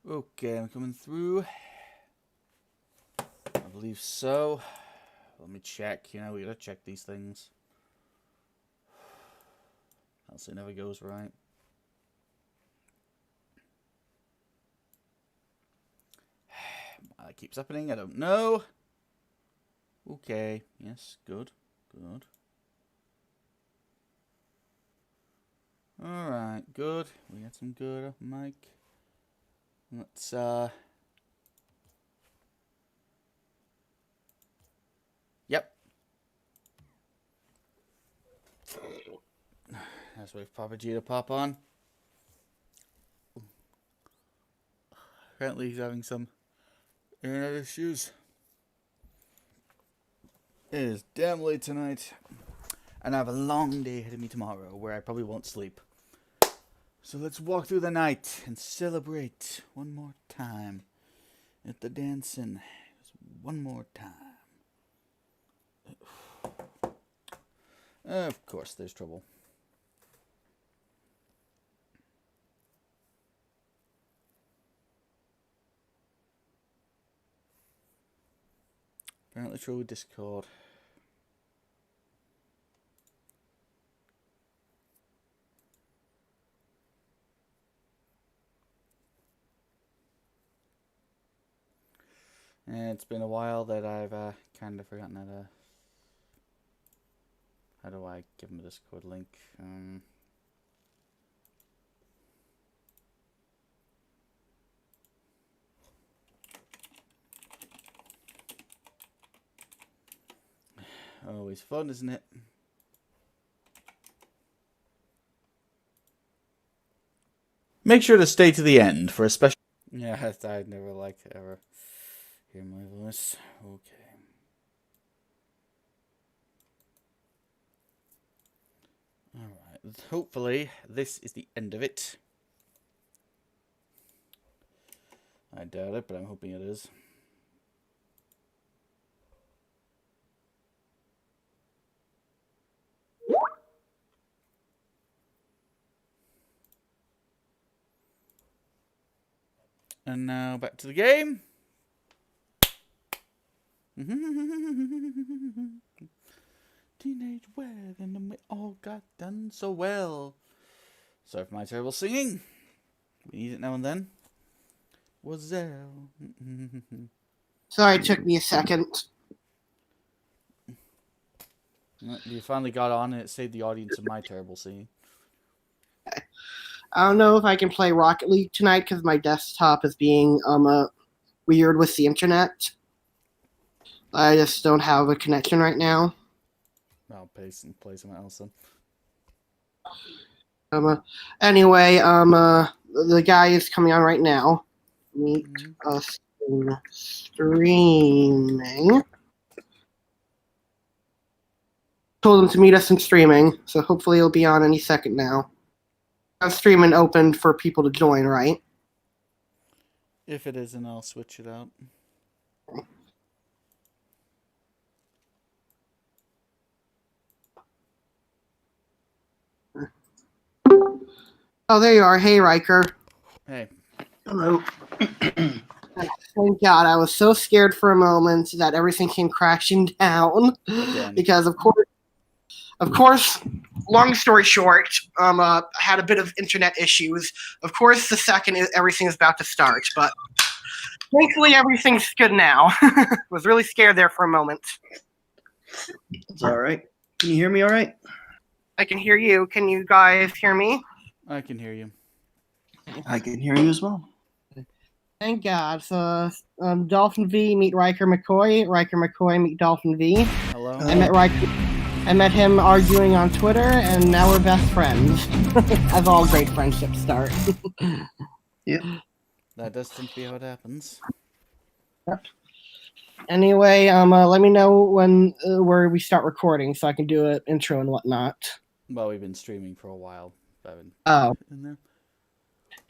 Okay, I'm coming through. I believe so. Let me check. We gotta check these things. Else it never goes right. Why that keeps happening, I don't know. Okay, yes, good. Alright, good. We got some good up mic. Let's, Yep. Let's wait for Papa G to pop on. Apparently he's having some internet issues. It is damn late tonight. And I have a long day ahead of me tomorrow where I probably won't sleep. So let's walk through the night and celebrate one more time at the dancing. Just one more time. Of course, there's trouble. Apparently trouble with Discord. And it's been a while that I've kind of forgotten how do I give him a Discord link? Always fun, isn't it? Make sure to stay to the end for a special... Yeah, I'd never like to ever hear my voice. Okay. Alright, hopefully this is the end of it. I doubt it, but I'm hoping it is. And now back to the game. Teenage wedding and we all got done so well. Sorry for my terrible singing. We need it now and then. Wazelle. Sorry, it took me a second. You finally got on and it saved the audience of my terrible singing. I don't know if I can play Rocket League tonight because my desktop is being weird with the internet. I just don't have a connection right now. I'll play something else then. Anyway, the guy is coming on right now. Meet us in streaming. Told him to meet us in streaming, so hopefully he'll be on any second now. Streaming open for people to join, right? If it isn't, I'll switch it out. Oh, there you are. Hey, Riker. Hey. Hello. Thank God. I was so scared for a moment that everything came crashing down. Again. Because, of course, long story short, I had a bit of internet issues. Of course, the second everything is about to start, but thankfully everything's good now. Was really scared there for a moment. It's all right. Can you hear me all right? I can hear you. Can you guys hear me? I can hear you. I can hear you as well. Thank God. So, Dolphin V meet Riker McCoy. Riker McCoy meet Dolphin V. Hello. I met him arguing on Twitter, and now we're best friends. As all great friendships start. Yep. That does tend to be how it happens. Yep. Anyway, let me know when where we start recording so I can do an intro and whatnot. Well, we've been streaming for a while. Oh. In there.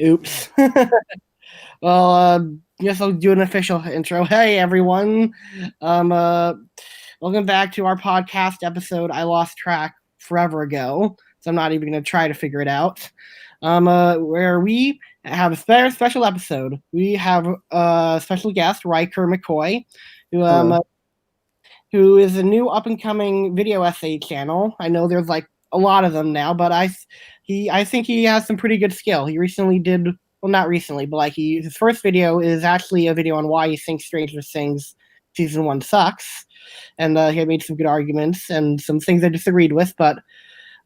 Oops. Well, guess I'll do an official intro. Hey, everyone. Welcome back to our podcast episode. I lost track forever ago, so I'm not even going to try to figure it out. where we have a special episode. We have a special guest, Riker McCoy, who who is a new up and coming video essay channel. I know there's like a lot of them now, but I think he has some pretty good skill. He recently did, well, not recently, but like his first video is actually a video on why he thinks Stranger Things season 1 sucks, and he made some good arguments and some things I disagreed with, but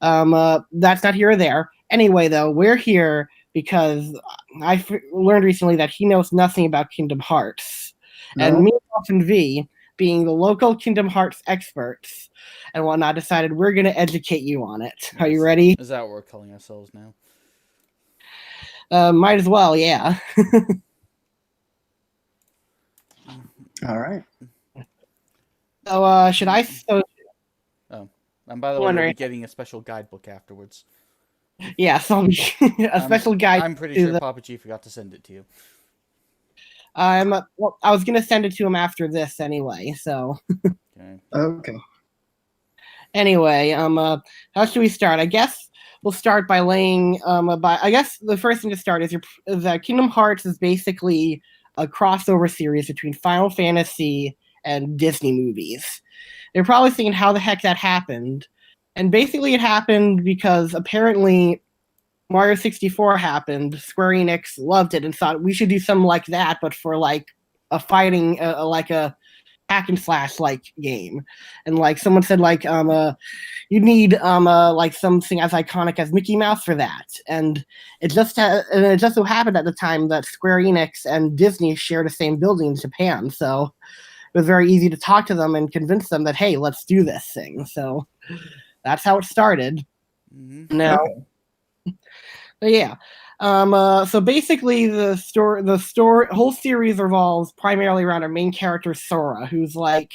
that's not here or there. Anyway, though, we're here because learned recently that he knows nothing about Kingdom Hearts, and me and V, being the local Kingdom Hearts experts and whatnot, decided we're going to educate you on it. Are you ready? Is that what we're calling ourselves now? Might as well, yeah. All right. So, should I? Oh, and by the way, we'll be getting a special guidebook afterwards. Yeah, so a special guide. I'm pretty sure Papa G forgot to send it to you. Well, I was gonna send it to him after this anyway. So. Okay. Anyway, how should we start? I guess we'll start by laying. I guess the first thing to start is that Kingdom Hearts is basically a crossover series between Final Fantasy and Disney movies. You're probably thinking how the heck that happened. And basically it happened because apparently Mario 64 happened, Square Enix loved it and thought we should do something like that, but for like a fighting, like a hack and slash like game. And like someone said like, you need like something as iconic as Mickey Mouse for that. And it just so happened at the time that Square Enix and Disney share the same building in Japan. So it was very easy to talk to them and convince them that, hey, let's do this thing. So that's how it started. Mm-hmm. Now, yeah. So basically, the whole series revolves primarily around our main character Sora, who's like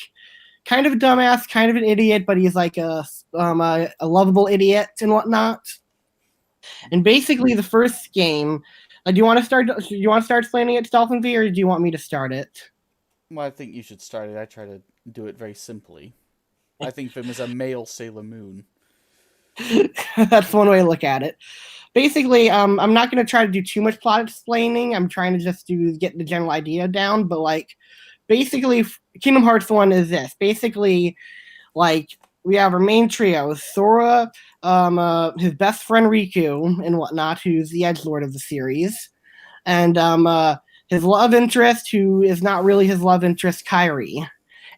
kind of a dumbass, kind of an idiot, but he's like a lovable idiot and whatnot. And basically, the first game. Do you want to start? Do you want to start explaining it to Dolphin V, or do you want me to start it? Well, I think you should start it. I try to do it very simply. I think of him as a male Sailor Moon. That's one way to look at it. Basically, I'm not going to try to do too much plot explaining. I'm trying to just get the general idea down. But like, basically, Kingdom Hearts 1 is this. Basically, like we have our main trio: Sora, his best friend Riku, and whatnot, who's the edgelord of the series, and his love interest, who is not really his love interest, Kairi.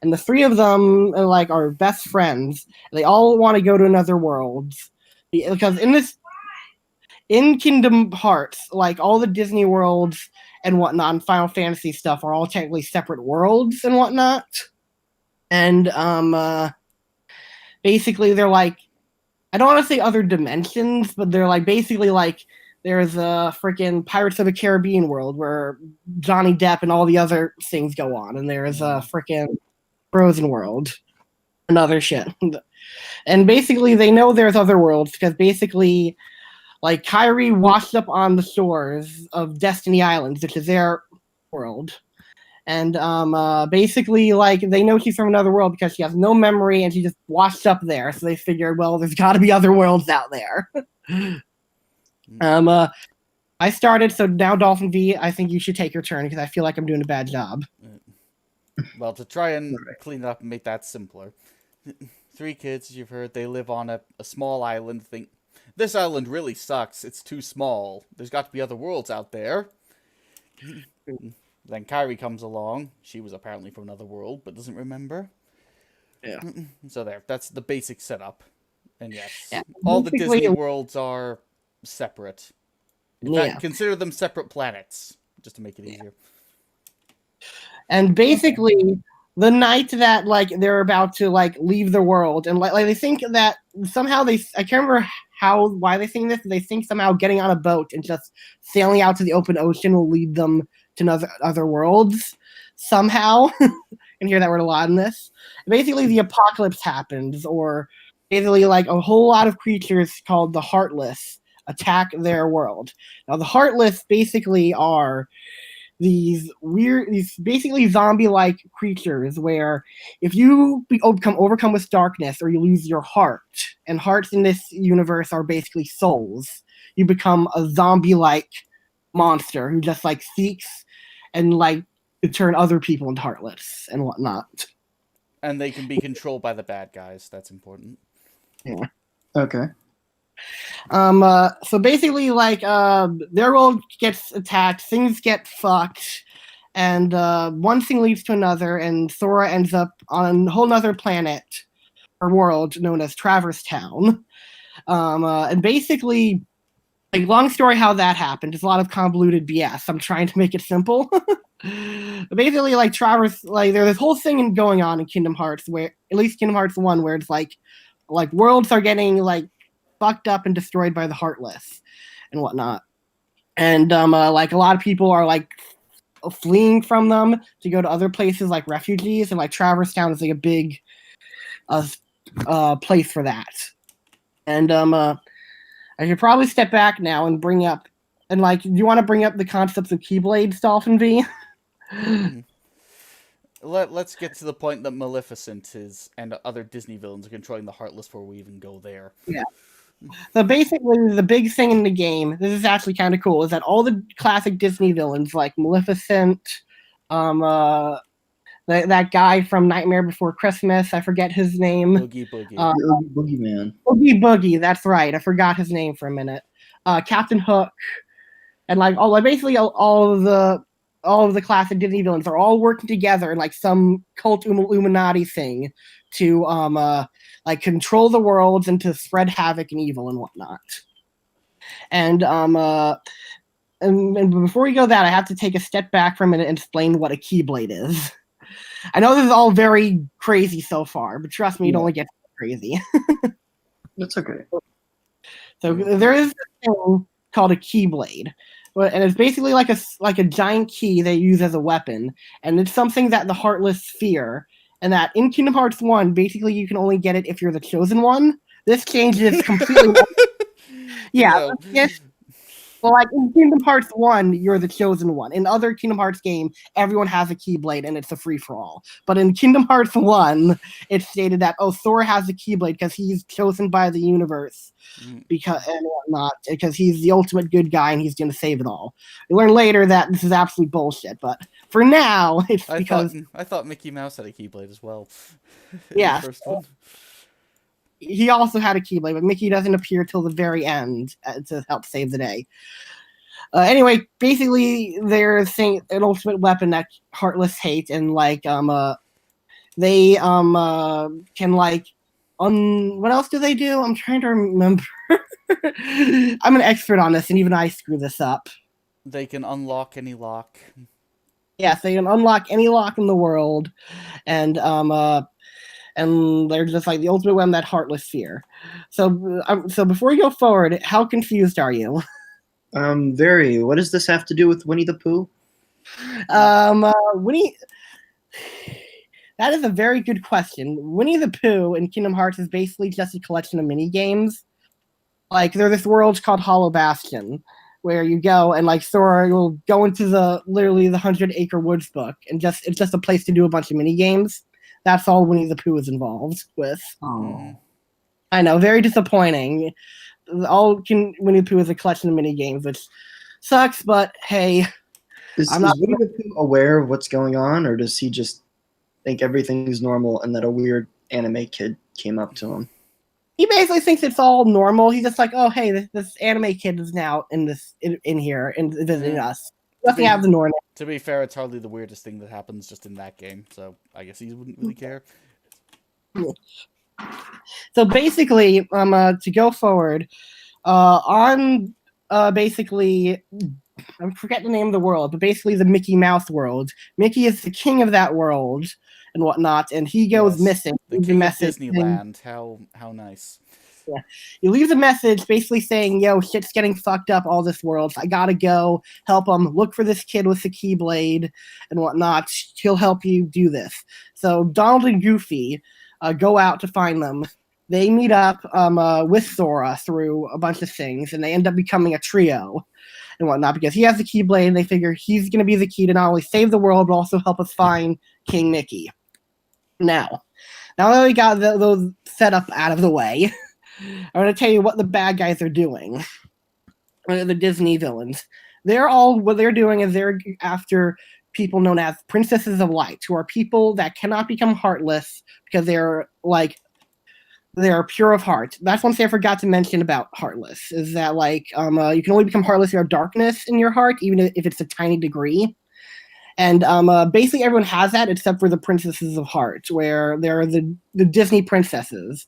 And the three of them are best friends. They all want to go to another world because in Kingdom Hearts, like all the Disney worlds and whatnot, and Final Fantasy stuff are all technically separate worlds and whatnot. And basically they're like, I don't want to say other dimensions, but they're like basically like there's a freaking Pirates of the Caribbean world where Johnny Depp and all the other things go on, and there's a freaking Frozen world and other shit. And basically they know there's other worlds because basically like Kairi washed up on the shores of Destiny Islands, which is their world. And basically like they know she's from another world because she has no memory and she just washed up there. So they figured, well, there's got to be other worlds out there. I started, so now Dolphin V, I think you should take your turn because I feel like I'm doing a bad job. Well, to try and clean it up and make that simpler. 3 kids, as you've heard, they live on a small island. Think, this island really sucks. It's too small. There's got to be other worlds out there. Then Kairi comes along. She was apparently from another world, but doesn't remember. Yeah. So there, that's the basic setup. And yes, yeah. all the Disney worlds are separate. In fact, consider them separate planets, just to make it easier. And basically, the night that like they're about to like leave the world, and like they think that somehow I can't remember why they think this. They think somehow getting on a boat and just sailing out to the open ocean will lead them to other worlds somehow. And hear that word a lot in this. Basically, the apocalypse happens, or basically like a whole lot of creatures called the Heartless attack their world. Now, the Heartless basically are these basically zombie-like creatures where if you become overcome with darkness or you lose your heart, and hearts in this universe are basically souls, you become a zombie-like monster who just like seeks and like to turn other people into heartless and whatnot. And they can be controlled by the bad guys. That's important. Yeah. Okay. So basically, like, their world gets attacked, things get fucked, and one thing leads to another, and Thora ends up on a whole nother planet or world known as Traverse Town. And basically, like, long story how that happened. There's a lot of convoluted BS. I'm trying to make it simple. But basically, like, Traverse, like, there's this whole thing going on in Kingdom Hearts, where, at least Kingdom Hearts 1, where it's like worlds are getting, like, fucked up and destroyed by the Heartless and whatnot. And, like, a lot of people are, like, fleeing from them to go to other places, like refugees, and, like, Traverse Town is, like, a big place for that. And, I should probably step back now and bring up, and like, do you want to bring up the concepts of Keyblades, Dolphin V? Let's get to the point that Maleficent is and other Disney villains are controlling the Heartless before we even go there. Yeah. So basically, the big thing in the game, this is actually kind of cool, is that all the classic Disney villains, like Maleficent, that guy from Nightmare Before Christmas, I forget his name. Oogie Boogie. Boogeyman. Oogie Boogie, that's right. I forgot his name for a minute. Captain Hook, and like basically all of the classic Disney villains are all working together in like some cult Illuminati thing to like control the worlds and to spread havoc and evil and whatnot. And and before we go that, I have to take a step back for a minute and explain what a Keyblade is. I know this is all very crazy so far, but trust me, it only gets crazy. That's okay. So there is a thing called a Keyblade, and it's basically like a giant key they use as a weapon, and it's something that the Heartless fear, and that in Kingdom Hearts 1, basically you can only get it if you're the chosen one. This changes completely. Yeah. Well, like in Kingdom Hearts 1, you're the chosen one. In other Kingdom Hearts game, everyone has a Keyblade and it's a free-for-all. But in Kingdom Hearts 1, it's stated that, Thor has a Keyblade because he's chosen by the universe and whatnot, because he's the ultimate good guy and he's going to save it all. We learn later that this is absolute bullshit, but for now, it's because... I thought Mickey Mouse had a Keyblade as well. Yeah. The first one. He also had a Keyblade, but Mickey doesn't appear till the very end to help save the day. Anyway, basically, they're saying an ultimate weapon that Heartless hate, and like they can like what else do they do? I'm trying to remember. I'm an expert on this, and even I screw this up. They can unlock any lock. Yes, they can unlock any lock in the world, and they're just like the ultimate weapon that Heartless fear. So, so before we go forward, how confused are you? Very. What does this have to do with Winnie the Pooh? Winnie. That is a very good question. Winnie the Pooh in Kingdom Hearts is basically just a collection of mini games. Like, there's this world called Hollow Bastion, where you go and like Sora will go into literally the 100-acre woods book, and it's just a place to do a bunch of mini games. That's all Winnie the Pooh is involved with. Oh. I know, very disappointing. Winnie the Pooh is a collection of mini games, which sucks, but hey. Is Winnie the Pooh aware of what's going on, or does he just think everything's normal and that a weird anime kid came up to him? He basically thinks it's all normal. He's just like, oh, hey, this anime kid is now in here and visiting us. Nothing out of the norm. To be fair, it's hardly the weirdest thing that happens just in that game, so I guess he wouldn't really care. So basically, to go forward, basically, I forget the name of the world, but basically the Mickey Mouse world. Mickey is the king of that world and whatnot, and he goes missing. The king of Disneyland. How nice. Yeah. He leaves a message basically saying, yo, shit's getting fucked up all this world. I gotta go help him. Look for this kid with the Keyblade and whatnot. He'll help you do this. So Donald and Goofy go out to find them. They meet up with Sora through a bunch of things, and they end up becoming a trio and whatnot because he has the Keyblade, and they figure he's going to be the key to not only save the world, but also help us find King Mickey. Now that we got those set up out of the way, I'm going to tell you what the bad guys are doing. the Disney villains. They're all what they're doing is they're after people known as princesses of light, who are people that cannot become heartless because they're pure of heart. That's one thing I forgot to mention about heartless is that you can only become heartless if you have darkness in your heart, even if it's a tiny degree. And basically everyone has that except for the princesses of heart, where they're the Disney princesses,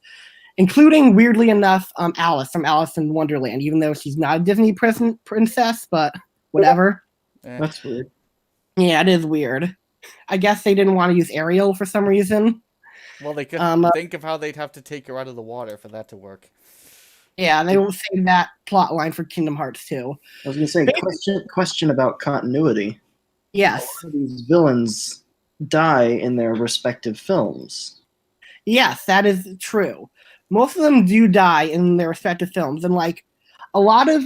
including, weirdly enough, Alice from Alice in Wonderland, even though she's not a Disney princess, but whatever. That's weird. Yeah, it is weird. I guess they didn't want to use Ariel for some reason. Well, they could think of how they'd have to take her out of the water for that to work. Yeah, they will save that plot line for Kingdom Hearts 2. I was going to say, question about continuity. Yes. All of these villains die in their respective films. Yes, that is true. Most of them do die in their respective films, and a lot of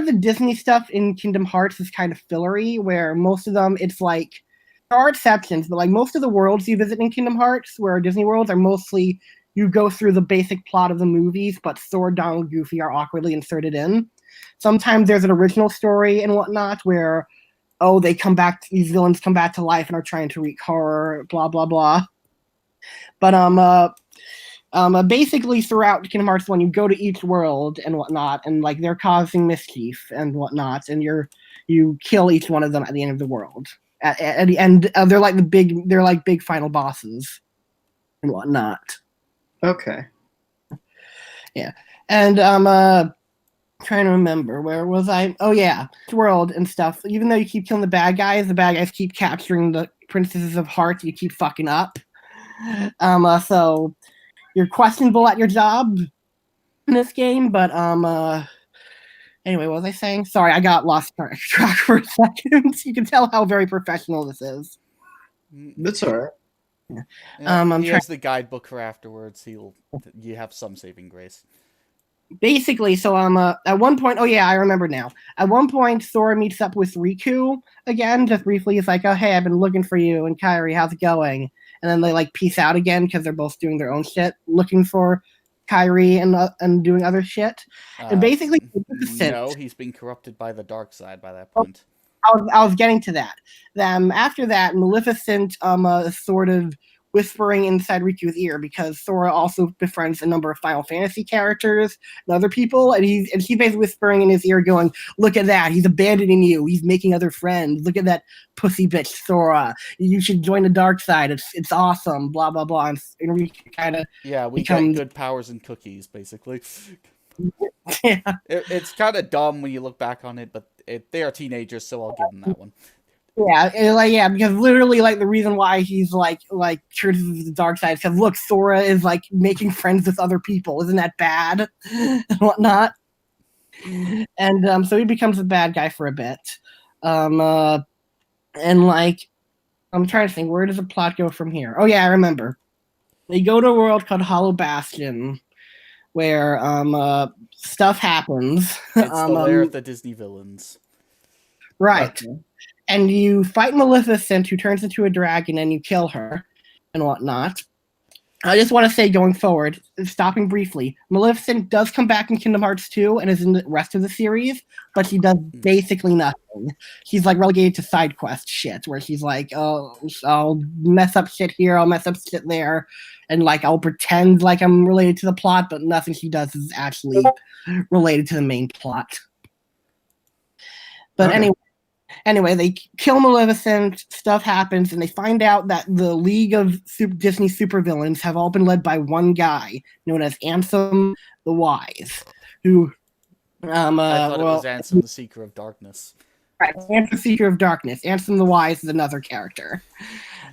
the Disney stuff in Kingdom Hearts is kind of fillery, where most of them it's there are exceptions, but most of the worlds you visit in Kingdom Hearts, where Disney worlds, are mostly you go through the basic plot of the movies, but Thor, Donald, Goofy are awkwardly inserted in. Sometimes there's an original story and whatnot where, these villains come back to life and are trying to wreak horror, blah blah blah. But basically throughout Kingdom Hearts 1, you go to each world and whatnot, and they're causing mischief and whatnot, and you kill each one of them at the end of the world. At the end, they're like big final bosses and whatnot. Okay. Yeah, and trying to remember, where was I? Oh yeah, world and stuff. Even though you keep killing the bad guys keep capturing the princesses of heart. You keep fucking up. So you're questionable at your job in this game, but anyway, what was I saying? Sorry, I got lost track for a second. You can tell how very professional this is. That's all right. Yeah. He has the guidebook for afterwards. You have some saving grace. Basically, so at one point, oh yeah, I remember now. At one point, Sora meets up with Riku again, just briefly. He's like, "Oh hey, I've been looking for you," and Kairi, how's it going? And then they peace out again because they're both doing their own shit, looking for Kairi and doing other shit. And basically, no, he's been corrupted by the dark side by that point. I was getting to that. After that, Maleficent sort of whispering inside Riku's ear, because Sora also befriends a number of Final Fantasy characters and other people, and she's basically whispering in his ear, going, "Look at that! He's abandoning you. He's making other friends. Look at that pussy bitch Sora. You should join the dark side. It's awesome." Blah blah blah. And Riku kind of we get good powers and cookies, basically. Yeah. It's kind of dumb when you look back on it, but they are teenagers, so I'll give them that one. Yeah, because literally, the reason why he's chooses the dark side is because look, Sora is making friends with other people. Isn't that bad and whatnot? And so he becomes a bad guy for a bit. And I'm trying to think, where does the plot go from here? Oh yeah, I remember. They go to a world called Hollow Bastion, where stuff happens. It's the lair of the Disney villains. Right. Okay. And you fight Maleficent, who turns into a dragon, and you kill her and whatnot. I just want to say, going forward, stopping briefly, Maleficent does come back in Kingdom Hearts 2 and is in the rest of the series, but she does basically nothing. She's relegated to side quest shit, where she's oh, I'll mess up shit here, I'll mess up shit there, and I'll pretend I'm related to the plot, but nothing she does is actually related to the main plot. But Anyway, they kill Maleficent, stuff happens, and they find out that the League of Disney supervillains have all been led by one guy, known as Ansem the Wise, who... I thought it was Ansem the Seeker of Darkness. Right, Ansem Seeker of Darkness. Ansem the Wise is another character.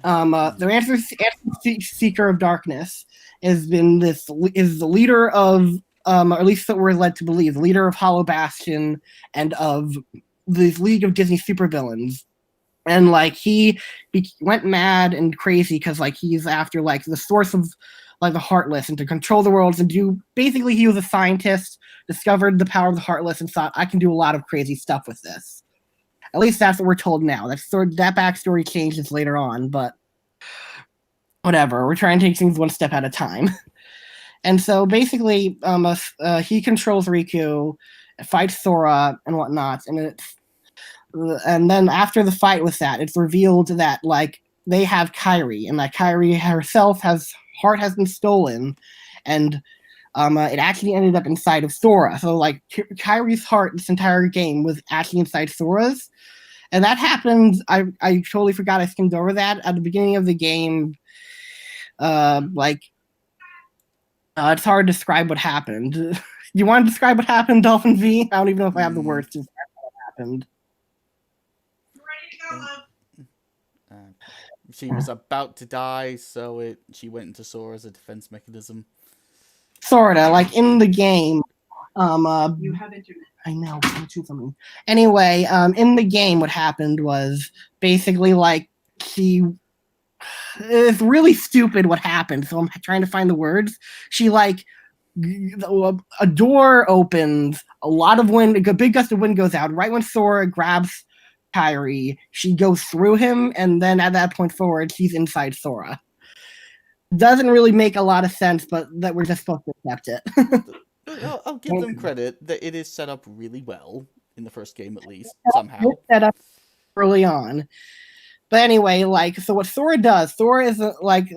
The Ansem Seeker of Darkness is the leader of, or at least that we're led to believe, the leader of Hollow Bastion and of this League of Disney supervillains. And he went mad and crazy because he's after the source of the Heartless, and to control the worlds and basically he was a scientist, discovered the power of the Heartless, and thought, I can do a lot of crazy stuff with this. At least that's what we're told now. That backstory changes later on, but whatever. We're trying to take things one step at a time. And so basically, he controls Riku, fights Sora and whatnot, and then after the fight with that, it's revealed that like they have Kairi, and like Kairi herself has been stolen, and it actually ended up inside of Sora. So like Kairi's heart this entire game was actually inside Sora's, and that happened. I totally forgot I skimmed over that at the beginning of the game. It's hard to describe what happened. You want to describe what happened, Dolphin V? I don't even know if I have the words to describe what happened. She was about to die, so she went into Sora as a defense mechanism. Sorta, like in the game. You have internet. I know. I'll choose something. Anyway, in the game, what happened was basically like it's really stupid what happened. So I'm trying to find the words. She like a door opens, a lot of wind, a big gust of wind goes out. Right when Sora grabs Kairi, she goes through him, and then at that point forward, she's inside Sora. Doesn't really make a lot of sense, but that we're just supposed to accept it. I'll give them credit that it is set up really well in the first game, at least somehow. It's set up early on. But anyway, like, so what Sora does, Sora is like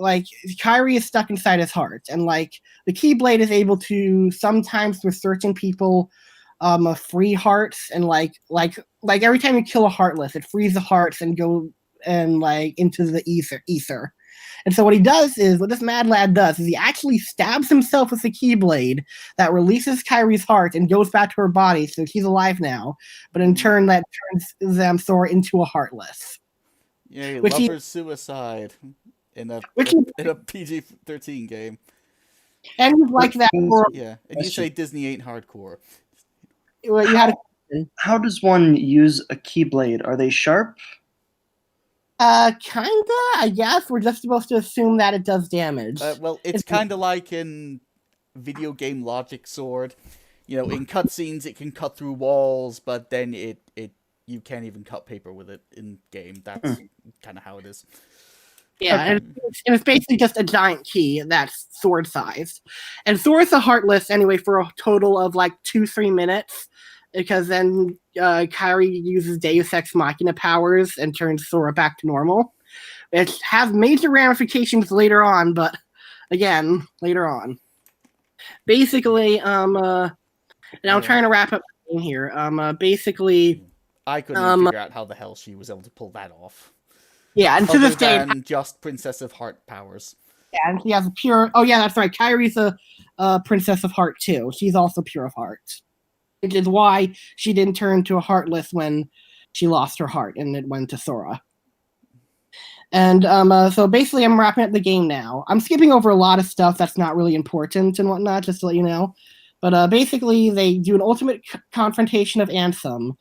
Kairi is stuck inside his heart, and like the Keyblade is able to sometimes through searching people, free hearts, and like every time you kill a heartless, it frees the hearts and go and like into the ether. And so what this mad lad does is he actually stabs himself with the Keyblade that releases Kairi's heart and goes back to her body, so she's alive now. But in turn, that turns Sora into a heartless. Yeah, lover's suicide in a PG-13 game. And he's like that for... Yeah, and you say Disney ain't hardcore. Well, you had How does one use a Keyblade? Are they sharp? Kinda, I guess. We're just supposed to assume that it does damage. Well, it's kind of like in video game logic sword. You know, in cutscenes it can cut through walls, but then you can't even cut paper with it in game. That's kind of how it is. Yeah, and it's basically just a giant key that's sword sized. And Sora's a heartless anyway for a total of like 2-3 minutes, because then Kairi uses Deus Ex Machina powers and turns Sora back to normal. It has major ramifications later on, but again, later on. Basically, and I'm trying to wrap up here. Basically, I couldn't figure out how the hell she was able to pull that off. Yeah, and to this day, just Princess of Heart powers. Yeah, and she has a pure. Oh yeah, that's right. Kairi's a Princess of Heart too. She's also pure of heart, which is why she didn't turn to a heartless when she lost her heart and it went to Sora. And so basically, I'm wrapping up the game now. I'm skipping over a lot of stuff that's not really important and whatnot, just to let you know. But basically, they do an ultimate confrontation of Ansem,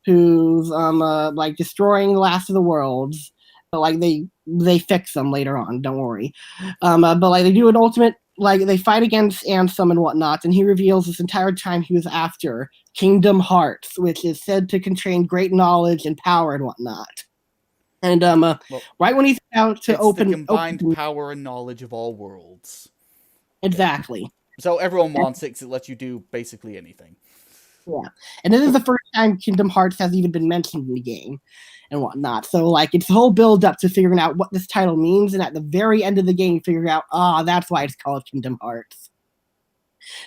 who's like destroying the last of the worlds. But like they fix them later on. Don't worry. But like they do an ultimate, like they fight against Ansem and whatnot, and he reveals this entire time he was after Kingdom Hearts, which is said to contain great knowledge and power and whatnot. And right when he's about to open the combined power and knowledge of all worlds. Exactly. So everyone wants it because it lets you do basically anything. Yeah, and this is the first time Kingdom Hearts has even been mentioned in the game and whatnot. So like it's the whole build up to figuring out what this title means, and at the very end of the game, you figure out that's why it's called Kingdom Hearts.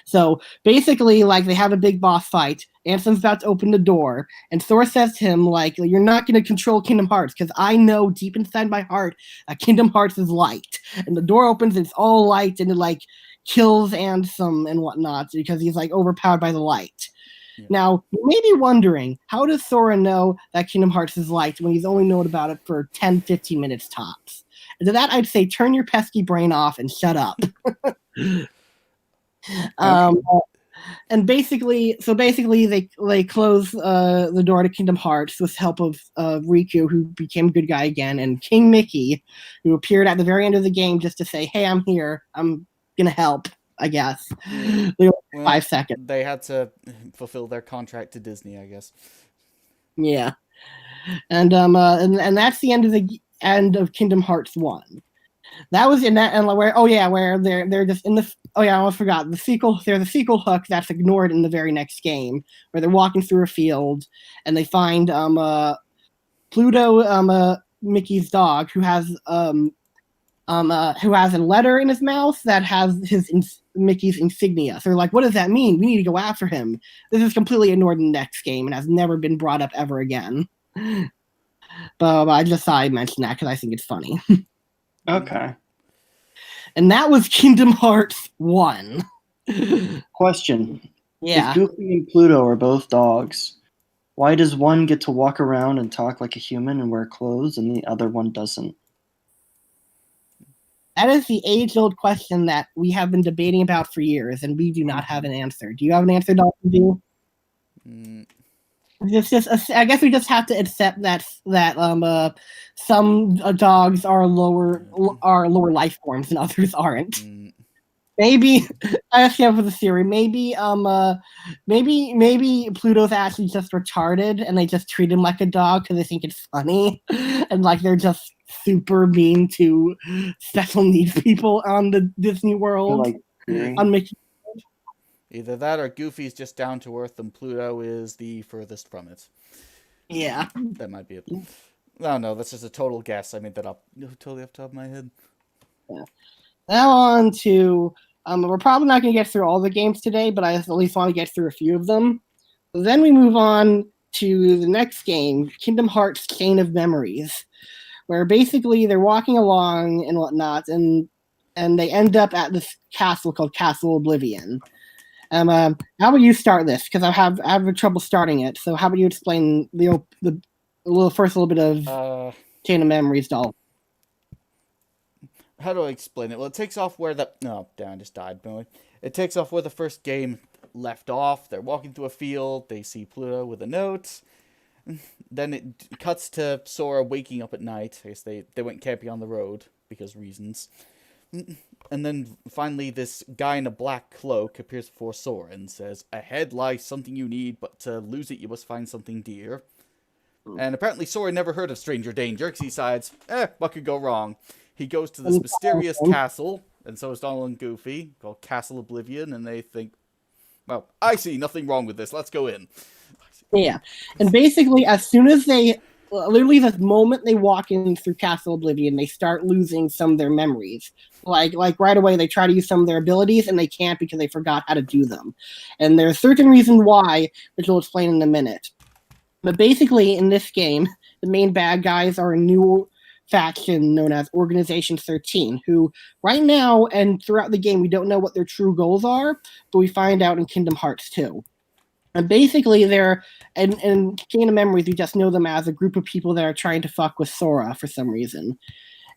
So basically, like they have a big boss fight. Ansem's about to open the door, and Sora says to him, like, "You're not going to control Kingdom Hearts because I know deep inside my heart that Kingdom Hearts is light." And the door opens, and it's all light, and it like kills Ansem and whatnot because he's like overpowered by the light. Yeah. Now, you may be wondering, how does Sora know that Kingdom Hearts is light when he's only known about it for 10-15 minutes tops? And to that, I'd say turn your pesky brain off and shut up. And basically, they close the door to Kingdom Hearts with help of Riku, who became a good guy again, and King Mickey, who appeared at the very end of the game just to say, "Hey, I'm here. I'm gonna help." I guess. Well, 5 seconds. They had to fulfill their contract to Disney, I guess. Yeah, and that's the end of Kingdom Hearts 1. That was in that, and where they're just in the. Oh yeah, I almost forgot the sequel. There's a sequel hook that's ignored in the very next game where they're walking through a field and they find Pluto Mickey's dog who has a letter in his mouth that has Mickey's insignia. So they're like, what does that mean? We need to go after him. This is completely ignored in the next game and has never been brought up ever again. But I just thought I'd mention that because I think it's funny. Okay. And that was Kingdom Hearts 1. Question. Yeah. If Goofy and Pluto are both dogs, why does one get to walk around and talk like a human and wear clothes and the other one doesn't? That is the age-old question that we have been debating about for years, and we do not have an answer. Do you have an answer, Dalton? It's just, I guess we just have to accept that some dogs are lower life forms and others aren't. Maybe I stand for the theory. Maybe Pluto's actually just retarded, and they just treat him like a dog because they think it's funny, and like they're just super mean to special needs people on the Disney World. On Mickey. Either that or Goofy's just down to earth and Pluto is the furthest from it. Yeah. That might be it. No, that's just a total guess. I made that up totally off the top of my head. Yeah. Now on to, we're probably not going to get through all the games today, but I at least want to get through a few of them. Then we move on to the next game, Kingdom Hearts Chain of Memories, where basically they're walking along and whatnot, and they end up at this castle called Castle Oblivion. How about you start this? Because I have trouble starting it. So how about you explain the little bit of Chain of Memories, doll? How do I explain it? Well, it takes off where I just died. It takes off where the first game left off. They're walking through a field. They see Pluto with a note. Then it cuts to Sora waking up at night. I guess they went camping on the road because reasons. And then finally this guy in a black cloak appears before Sora and says, ahead lies something you need, but to lose it you must find something dear. And apparently Sora never heard of stranger danger because he decides, what could go wrong? He goes to this mysterious castle, and so is Donald and Goofy, called Castle Oblivion, and they think, well, I see nothing wrong with this, let's go in. Yeah, and basically as soon as literally the moment they walk in through Castle Oblivion, they start losing some of their memories. Like right away, they try to use some of their abilities, and they can't because they forgot how to do them. And there's certain reasons why, which we'll explain in a minute. But basically, in this game, the main bad guys are a new faction known as Organization 13, who right now and throughout the game, we don't know what their true goals are, but we find out in Kingdom Hearts 2. And basically, they're in Chain of Memories, we just know them as a group of people that are trying to fuck with Sora for some reason.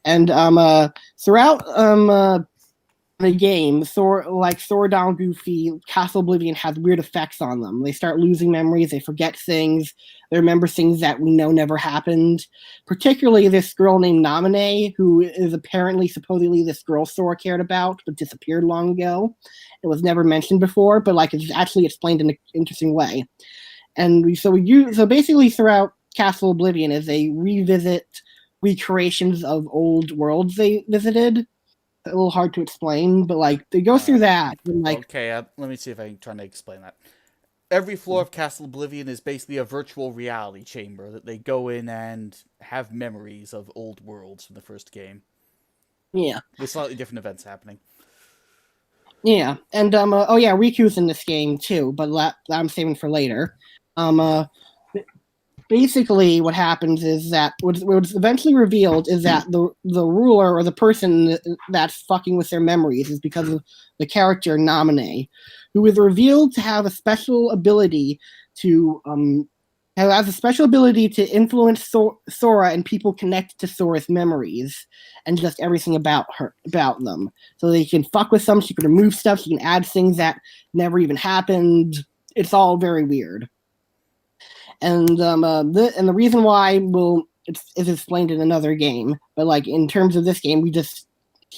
And throughout the game, Sora, Donald, Goofy, Castle Oblivion has weird effects on them. They start losing memories, they forget things, they remember things that we know never happened. Particularly this girl named Naminé, who is supposedly this girl Sora cared about, but disappeared long ago. It was never mentioned before, but it's actually explained in an interesting way. And so basically throughout Castle Oblivion as they revisit recreations of old worlds they visited. A little hard to explain, but they go through that. And, okay, let me see if I can try to explain that. Every floor of Castle Oblivion is basically a virtual reality chamber that they go in and have memories of old worlds from the first game. Yeah. With slightly different events happening. Yeah, and Riku's in this game too, but that I'm saving for later. Basically, what happens is that what's eventually revealed is that the ruler or the person that's fucking with their memories is because of the character Naminé, who is revealed to have a special ability to influence Sora and people connected to Sora's memories and just everything about them. So they can fuck with them. She can remove stuff. She can add things that never even happened. It's all very weird. And the reason why is explained in another game, but in terms of this game, we just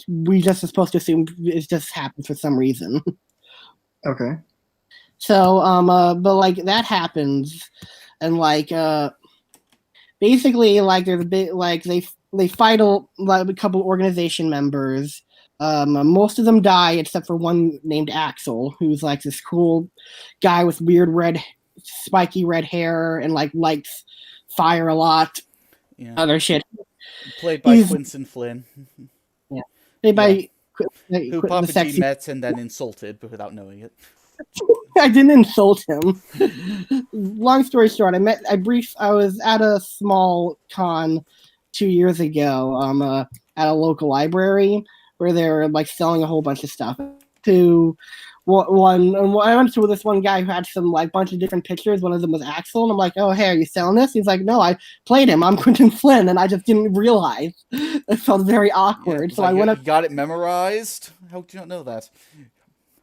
are supposed to assume it just happens for some reason. Okay. So but that happens, and basically there's a bit they fight a couple organization members. Most of them die except for one named Axel, who's like this cool guy with weird spiky red hair and like likes fire a lot. Yeah. Other shit. Played by Quinton Flynn. Yeah. Played by who Papa G met and then insulted, but without knowing it. I didn't insult him. Long story short, I was at a small con 2 years ago, at a local library where they were like selling a whole bunch of stuff. I went to this one guy who had some like bunch of different pictures. One of them was Axel, and I'm like, "Oh, hey, are you selling this?" He's like, "No, I played him. I'm Quinton Flynn," and I just didn't realize. It felt very awkward. So I went up. You got it memorized? How did you not know that?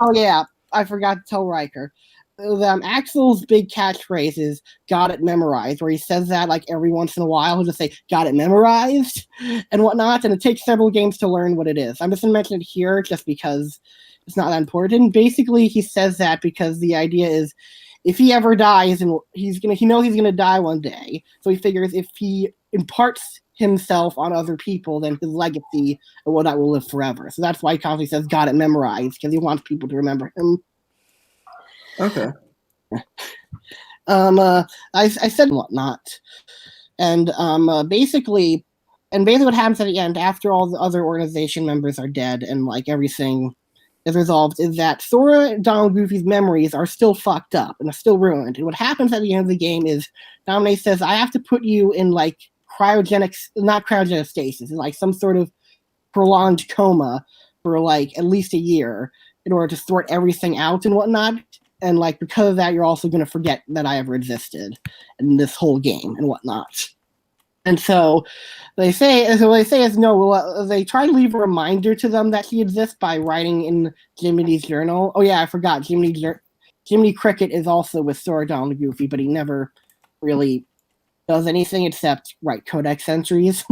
Oh yeah, I forgot to tell Riker. Axel's big catchphrase is "got it memorized," where he says that like every once in a while. He'll just say "got it memorized" and whatnot, and it takes several games to learn what it is. I'm just gonna mention it here just because it's not that important. Basically, he says that because the idea is if he ever dies, and he knows he's gonna die one day, so he figures if he imparts himself on other people, then his legacy and whatnot will live forever. So that's why he constantly says "got it memorized" because he wants people to remember him. Okay. I said whatnot, and basically what happens at the end after all the other organization members are dead and like everything is resolved is that Sora and Donald Goofy's memories are still fucked up and are still ruined. And what happens at the end of the game is Dominic says, "I have to put you in like not cryogenic stasis, in like some sort of prolonged coma for like at least a year in order to sort everything out and whatnot." And like because of that, you're also going to forget that I ever existed in this whole game and whatnot. And so they say is no. They try to leave a reminder to them that he exists by writing in Jiminy's journal. Oh yeah, I forgot. Jiminy Cricket is also with Sora, Donald, Goofy, but he never really does anything except write codex entries.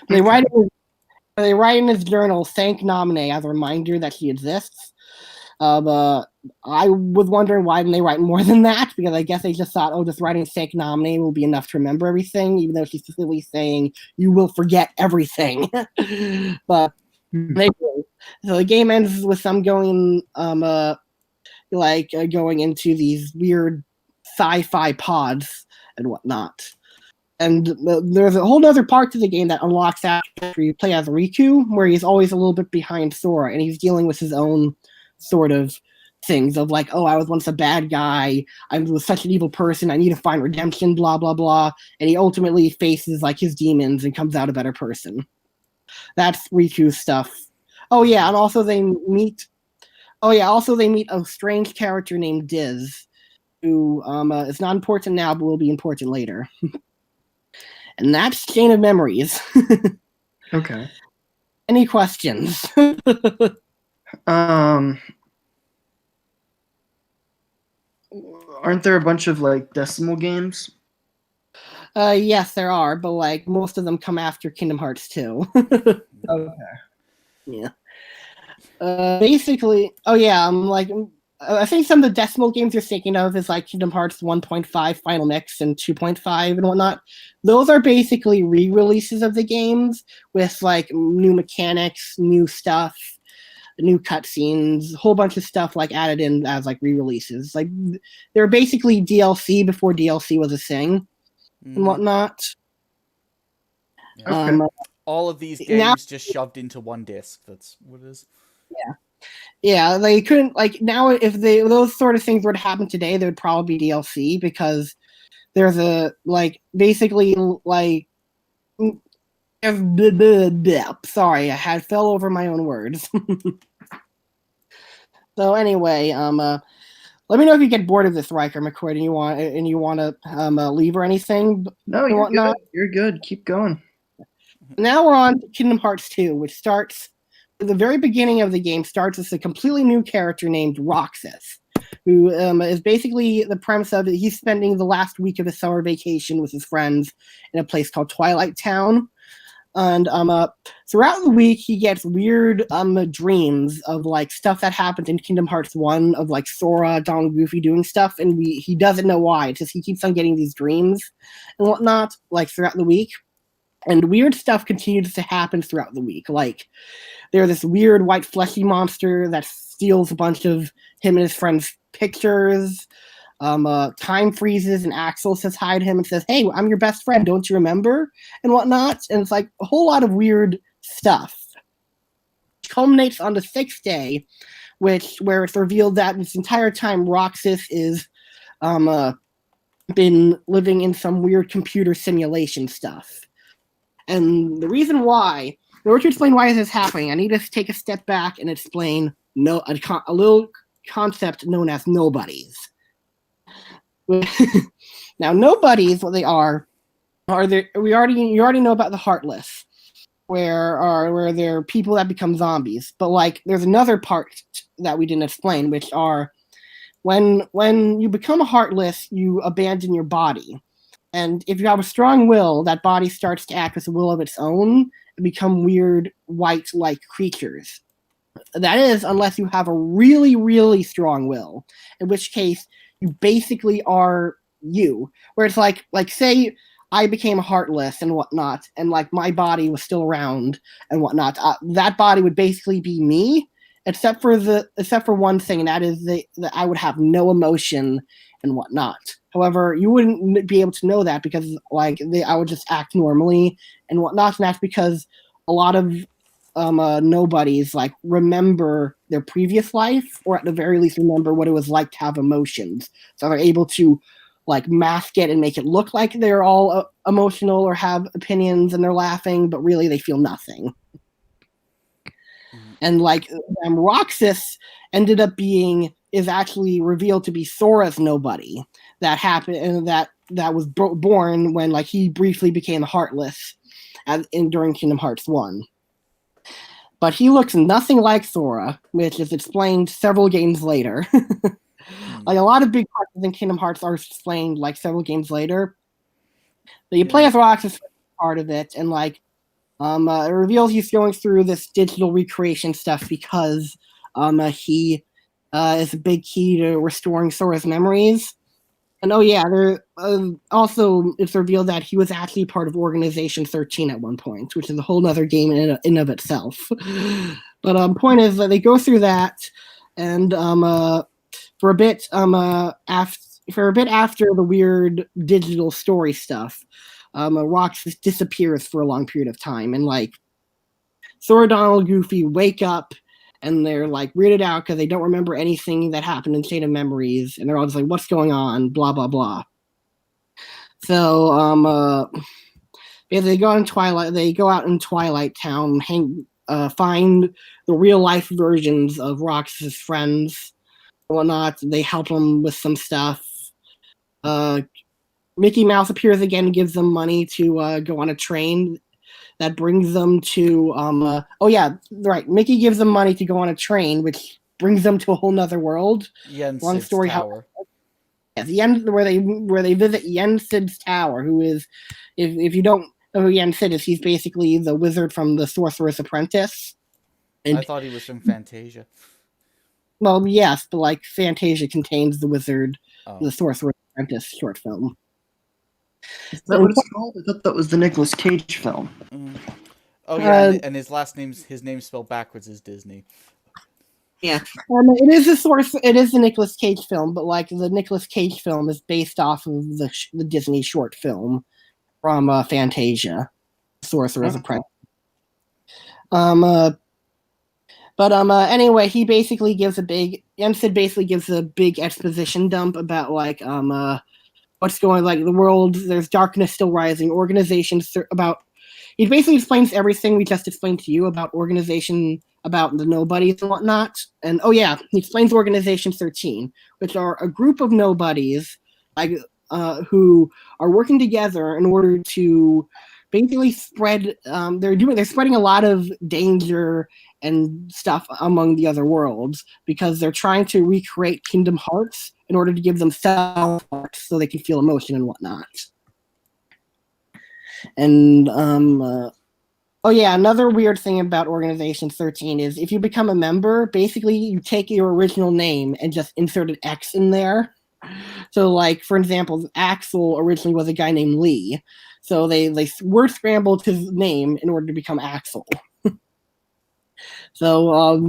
They write in his journal "Thank Nominee" as a reminder that he exists. I was wondering why didn't they write more than that, because I guess they just thought, oh, just writing "Thank Nominee" will be enough to remember everything, even though she's specifically saying you will forget everything. But they do. So the game ends with them going going into these weird sci-fi pods and whatnot. And there's a whole other part to the game that unlocks after you play as Riku, where he's always a little bit behind Sora, and he's dealing with his own sort of things of like, oh, I was once a bad guy, I was such an evil person, I need to find redemption, blah blah blah, and he ultimately faces like his demons and comes out a better person. That's Riku's stuff. Oh yeah, and also they meet a strange character named Diz, who is not important now but will be important later. And that's Chain of Memories. Okay. Any questions? Aren't there a bunch of like decimal games? Yes, there are, but like most of them come after Kingdom Hearts 2. Okay. Yeah. Basically, oh yeah, I think some of the decimal games you're thinking of is like Kingdom Hearts 1.5 Final Mix and 2.5 and whatnot. Those are basically re-releases of the games with like new mechanics, new stuff, new cutscenes, a whole bunch of stuff like added in as like re-releases. Like they're basically DLC before DLC was a thing and whatnot. Yeah. All of these games just shoved into one disc. That's what it is. Yeah. Yeah, they couldn't like now if those sort of things were to happen today, there would probably be DLC because there's a like basically like sorry, I fell over my own words. So anyway, let me know if you get bored of this, Riker McCoy, and you want to leave or anything. No, you're good. You're good. Keep going. Now we're on to Kingdom Hearts 2, which starts at the very beginning of the game. Starts with a completely new character named Roxas, who is basically the premise of it. He's spending the last week of his summer vacation with his friends in a place called Twilight Town. And throughout the week, he gets weird dreams of like stuff that happened in Kingdom Hearts 1 of like Sora, Donald, Goofy doing stuff, and he doesn't know why. It's just he keeps on getting these dreams and whatnot like throughout the week. And weird stuff continues to happen throughout the week. Like, there's this weird white fleshy monster that steals a bunch of him and his friends' pictures. Time freezes and Axel says hi to him and says, "Hey, I'm your best friend, don't you remember?" and whatnot. And it's like a whole lot of weird stuff. It culminates on the 6th day, where it's revealed that this entire time Roxas is been living in some weird computer simulation stuff. And the reason why, in order to explain why this is happening, I need to take a step back and explain a little concept known as nobodies. Now, nobodies, what they are there? You already know about the Heartless, where they're people that become zombies. But like, there's another part that we didn't explain, which are when you become heartless, you abandon your body. And if you have a strong will, that body starts to act as a will of its own and become weird white-like creatures. That is, unless you have a really, really strong will, in which case you basically are you. Where it's like say I became heartless and whatnot, and like my body was still around and whatnot. That body would basically be me, except for one thing, and that is that I would have no emotion and whatnot. However, you wouldn't be able to know that because I would just act normally and whatnot, and that's because a lot of nobodies like remember their previous life, or at the very least remember what it was like to have emotions. So they're able to like mask it and make it look like they're all emotional or have opinions and they're laughing, but really they feel nothing. And like Roxas ended up is actually revealed to be Sora's nobody that happened, and that was born when like he briefly became heartless during Kingdom Hearts 1. But he looks nothing like Sora, which is explained several games later. Like a lot of big parts in Kingdom Hearts are explained like several games later. So you play as Roxas for part of it, and like it reveals he's going through this digital recreation stuff because he is a big key to restoring Sora's memories. And there also it's revealed that he was actually part of Organization 13 at one point, which is a whole other game in of itself. But point is that they go through that, and for a bit after the weird digital story stuff, Roxas disappears for a long period of time, and like Sora, Donald, Goofy wake up, and they're like weirded out because they don't remember anything that happened in State of Memories, and they're all just like, "What's going on?" Blah blah blah. So they go out in Twilight Town, find the real life versions of Roxas's friends and whatnot. They help them with some stuff. Mickey Mouse appears again and gives them money to go on a train that brings them to Mickey gives them money to go on a train, which brings them to a whole nother world. Long story Tower. The end where they visit Yen Sid's tower, who is, if you don't know who Yen Sid is, he's basically the wizard from the Sorcerer's Apprentice. And I thought he was from Fantasia. Well, yes, but like Fantasia contains the wizard, the Sorcerer's Apprentice short film. Is that what it's called? I thought that was the Nicolas Cage film. Oh yeah, and his name spelled backwards is Disney. Yeah, it is a Nicolas Cage film, but like the Nicolas Cage film is based off of the Disney short film from Fantasia, Sorcerer's Apprentice. Anyway, he basically gives Sid basically gives a big exposition dump about like what's going, like the world, there's darkness still rising, organizations he basically explains everything we just explained to you about organization, about the nobodies and whatnot. And he explains Organization 13, which are a group of nobodies like who are working together in order to basically spread they're spreading a lot of danger and stuff among the other worlds because they're trying to recreate Kingdom Hearts in order to give themselves hearts so they can feel emotion and whatnot. And another weird thing about Organization 13 is if you become a member, basically you take your original name and just insert an X in there. So, like for example, Axel originally was a guy named Lee, so they word scrambled his name in order to become Axel. So,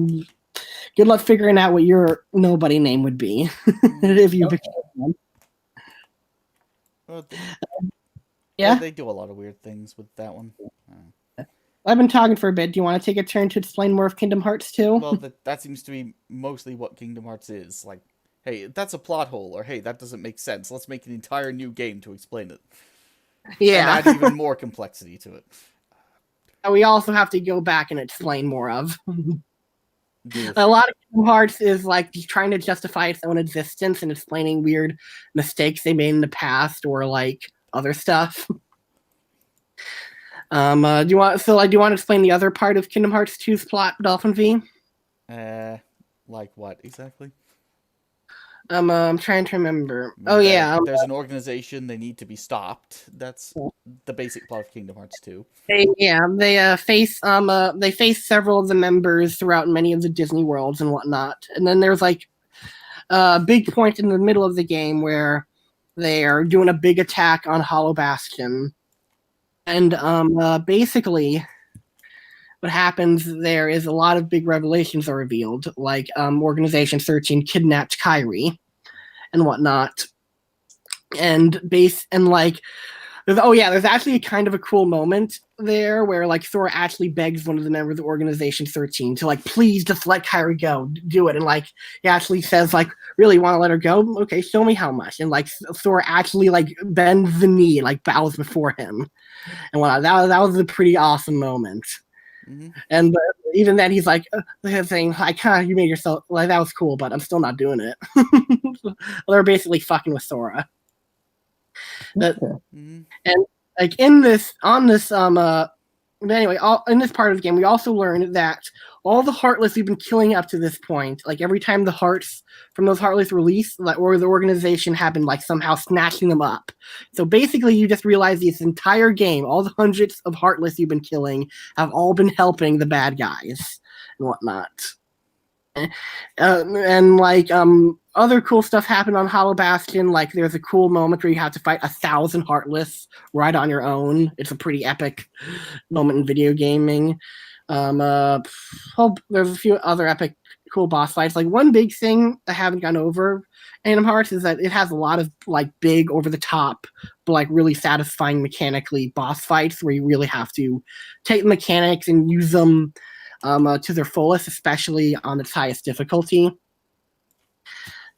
good luck figuring out what your nobody name would be if you became one. Well, Yeah, they do a lot of weird things with that one. I've been talking for a bit. Do you want to take a turn to explain more of Kingdom Hearts 2? Well, that seems to be mostly what Kingdom Hearts is. Like, hey, that's a plot hole, or hey, that doesn't make sense. Let's make an entire new game to explain it. Yeah. And add even more complexity to it. We also have to go back and explain more of. Yes. A lot of Kingdom Hearts is like trying to justify its own existence and explaining weird mistakes they made in the past or like other stuff. Do you want to explain the other part of Kingdom Hearts 2's plot, Dolphin V? Like what exactly? I'm trying to remember. Oh yeah, there's an organization. They need to be stopped. That's the basic plot of Kingdom Hearts 2. They face several of the members throughout many of the Disney worlds and whatnot. And then there's like a big point in the middle of the game where they are doing a big attack on Hollow Bastion. And basically what happens there is a lot of big revelations are revealed, like Organization 13 kidnapped Kairi and whatnot. And there's actually kind of a cool moment there where like Sora actually begs one of the members of Organization 13 to like please just let Kairi go, do it, and like he actually says like really want to let her go? Okay, show me how much. And like Sora actually like bends the knee, like bows before him, and whatnot. That was a pretty awesome moment. Mm-hmm. And even then he's like saying like you made yourself like that was cool, but I'm still not doing it. They're basically fucking with Sora. And like in this in this part of the game we also learned that all the Heartless we've been killing up to this point, like every time the hearts from those Heartless release, like, or the organization have been like somehow snatching them up. So basically you just realize this entire game, all the hundreds of Heartless you've been killing have all been helping the bad guys and whatnot. And like other cool stuff happened on Hollow Bastion. Like there's a cool moment where you have to fight 1,000 Heartless right on your own. It's a pretty epic moment in video gaming. There's a few other epic cool boss fights. Like one big thing I haven't gone over Kingdom Hearts is that it has a lot of like big over the top but like really satisfying mechanically boss fights where you really have to take the mechanics and use them to their fullest, especially on its highest difficulty.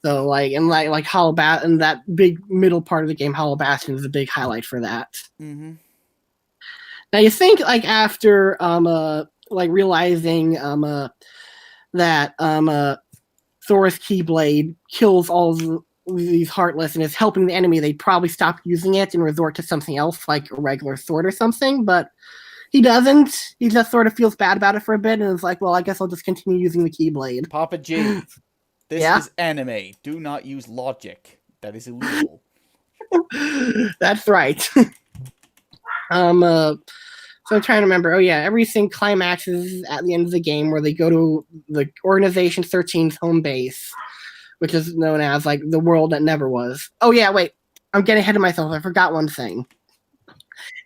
So like Hollow Bastion, and that big middle part of the game, Hollow Bastion, is a big highlight for that. Mm-hmm. Now you think like after like realizing that Thora's Keyblade kills all these Heartless and is helping the enemy, they probably stop using it and resort to something else like a regular sword or something, but he doesn't. He just sort of feels bad about it for a bit and is like, well, I guess I'll just continue using the Keyblade. Papa G, this is anime. Do not use logic. That is illegal. That's right. So I'm trying to remember. Oh yeah, everything climaxes at the end of the game where they go to the Organization 13's home base, which is known as like the world that never was. Oh yeah, wait. I'm getting ahead of myself. I forgot one thing.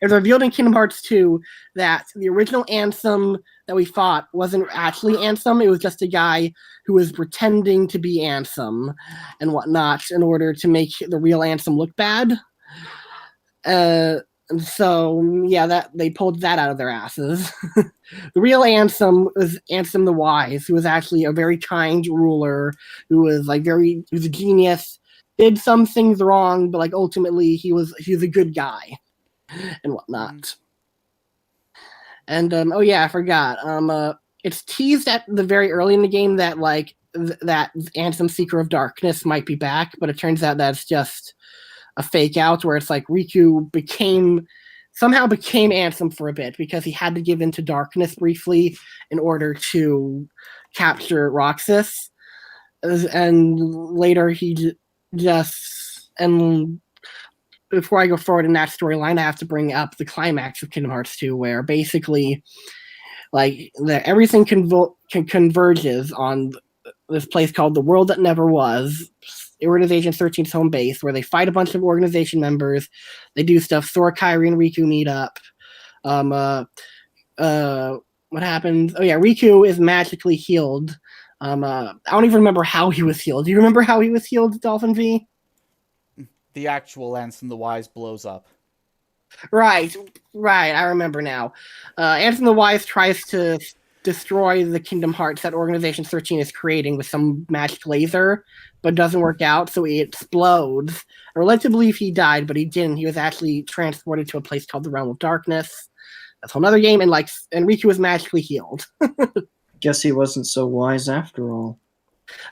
It was revealed in Kingdom Hearts 2 that the original Ansem that we fought wasn't actually Ansem. It was just a guy who was pretending to be Ansem and whatnot in order to make the real Ansem look bad. So yeah, that they pulled that out of their asses. The real Ansem was Ansem the Wise, who was actually a very kind ruler, who was like he was a genius, did some things wrong, but like ultimately he was a good guy and whatnot. And oh yeah, I forgot. It's teased at the very early in the game that like that Ansem Seeker of Darkness might be back, but it turns out that's just a fake out where it's like Riku somehow became Ansem for a bit because he had to give in to darkness briefly in order to capture Roxas, and later he just and. Before I go forward in that storyline, I have to bring up the climax of Kingdom Hearts 2, where basically, like, everything converges on this place called the World That Never Was, Organization 13's home base, where they fight a bunch of organization members. They do stuff. Sora, Kairi, and Riku meet up. What happens? Oh yeah, Riku is magically healed. I don't even remember how he was healed. Do you remember how he was healed, Dolphin V? The actual Ansem the Wise blows up. Right. I remember now. Ansem the Wise tries to destroy the Kingdom Hearts that Organization 13 is creating with some magic laser, but doesn't work out, so he explodes. We're led to believe he died, but he didn't. He was actually transported to a place called the Realm of Darkness. That's a whole other game, and Riku was magically healed. Guess he wasn't so wise after all.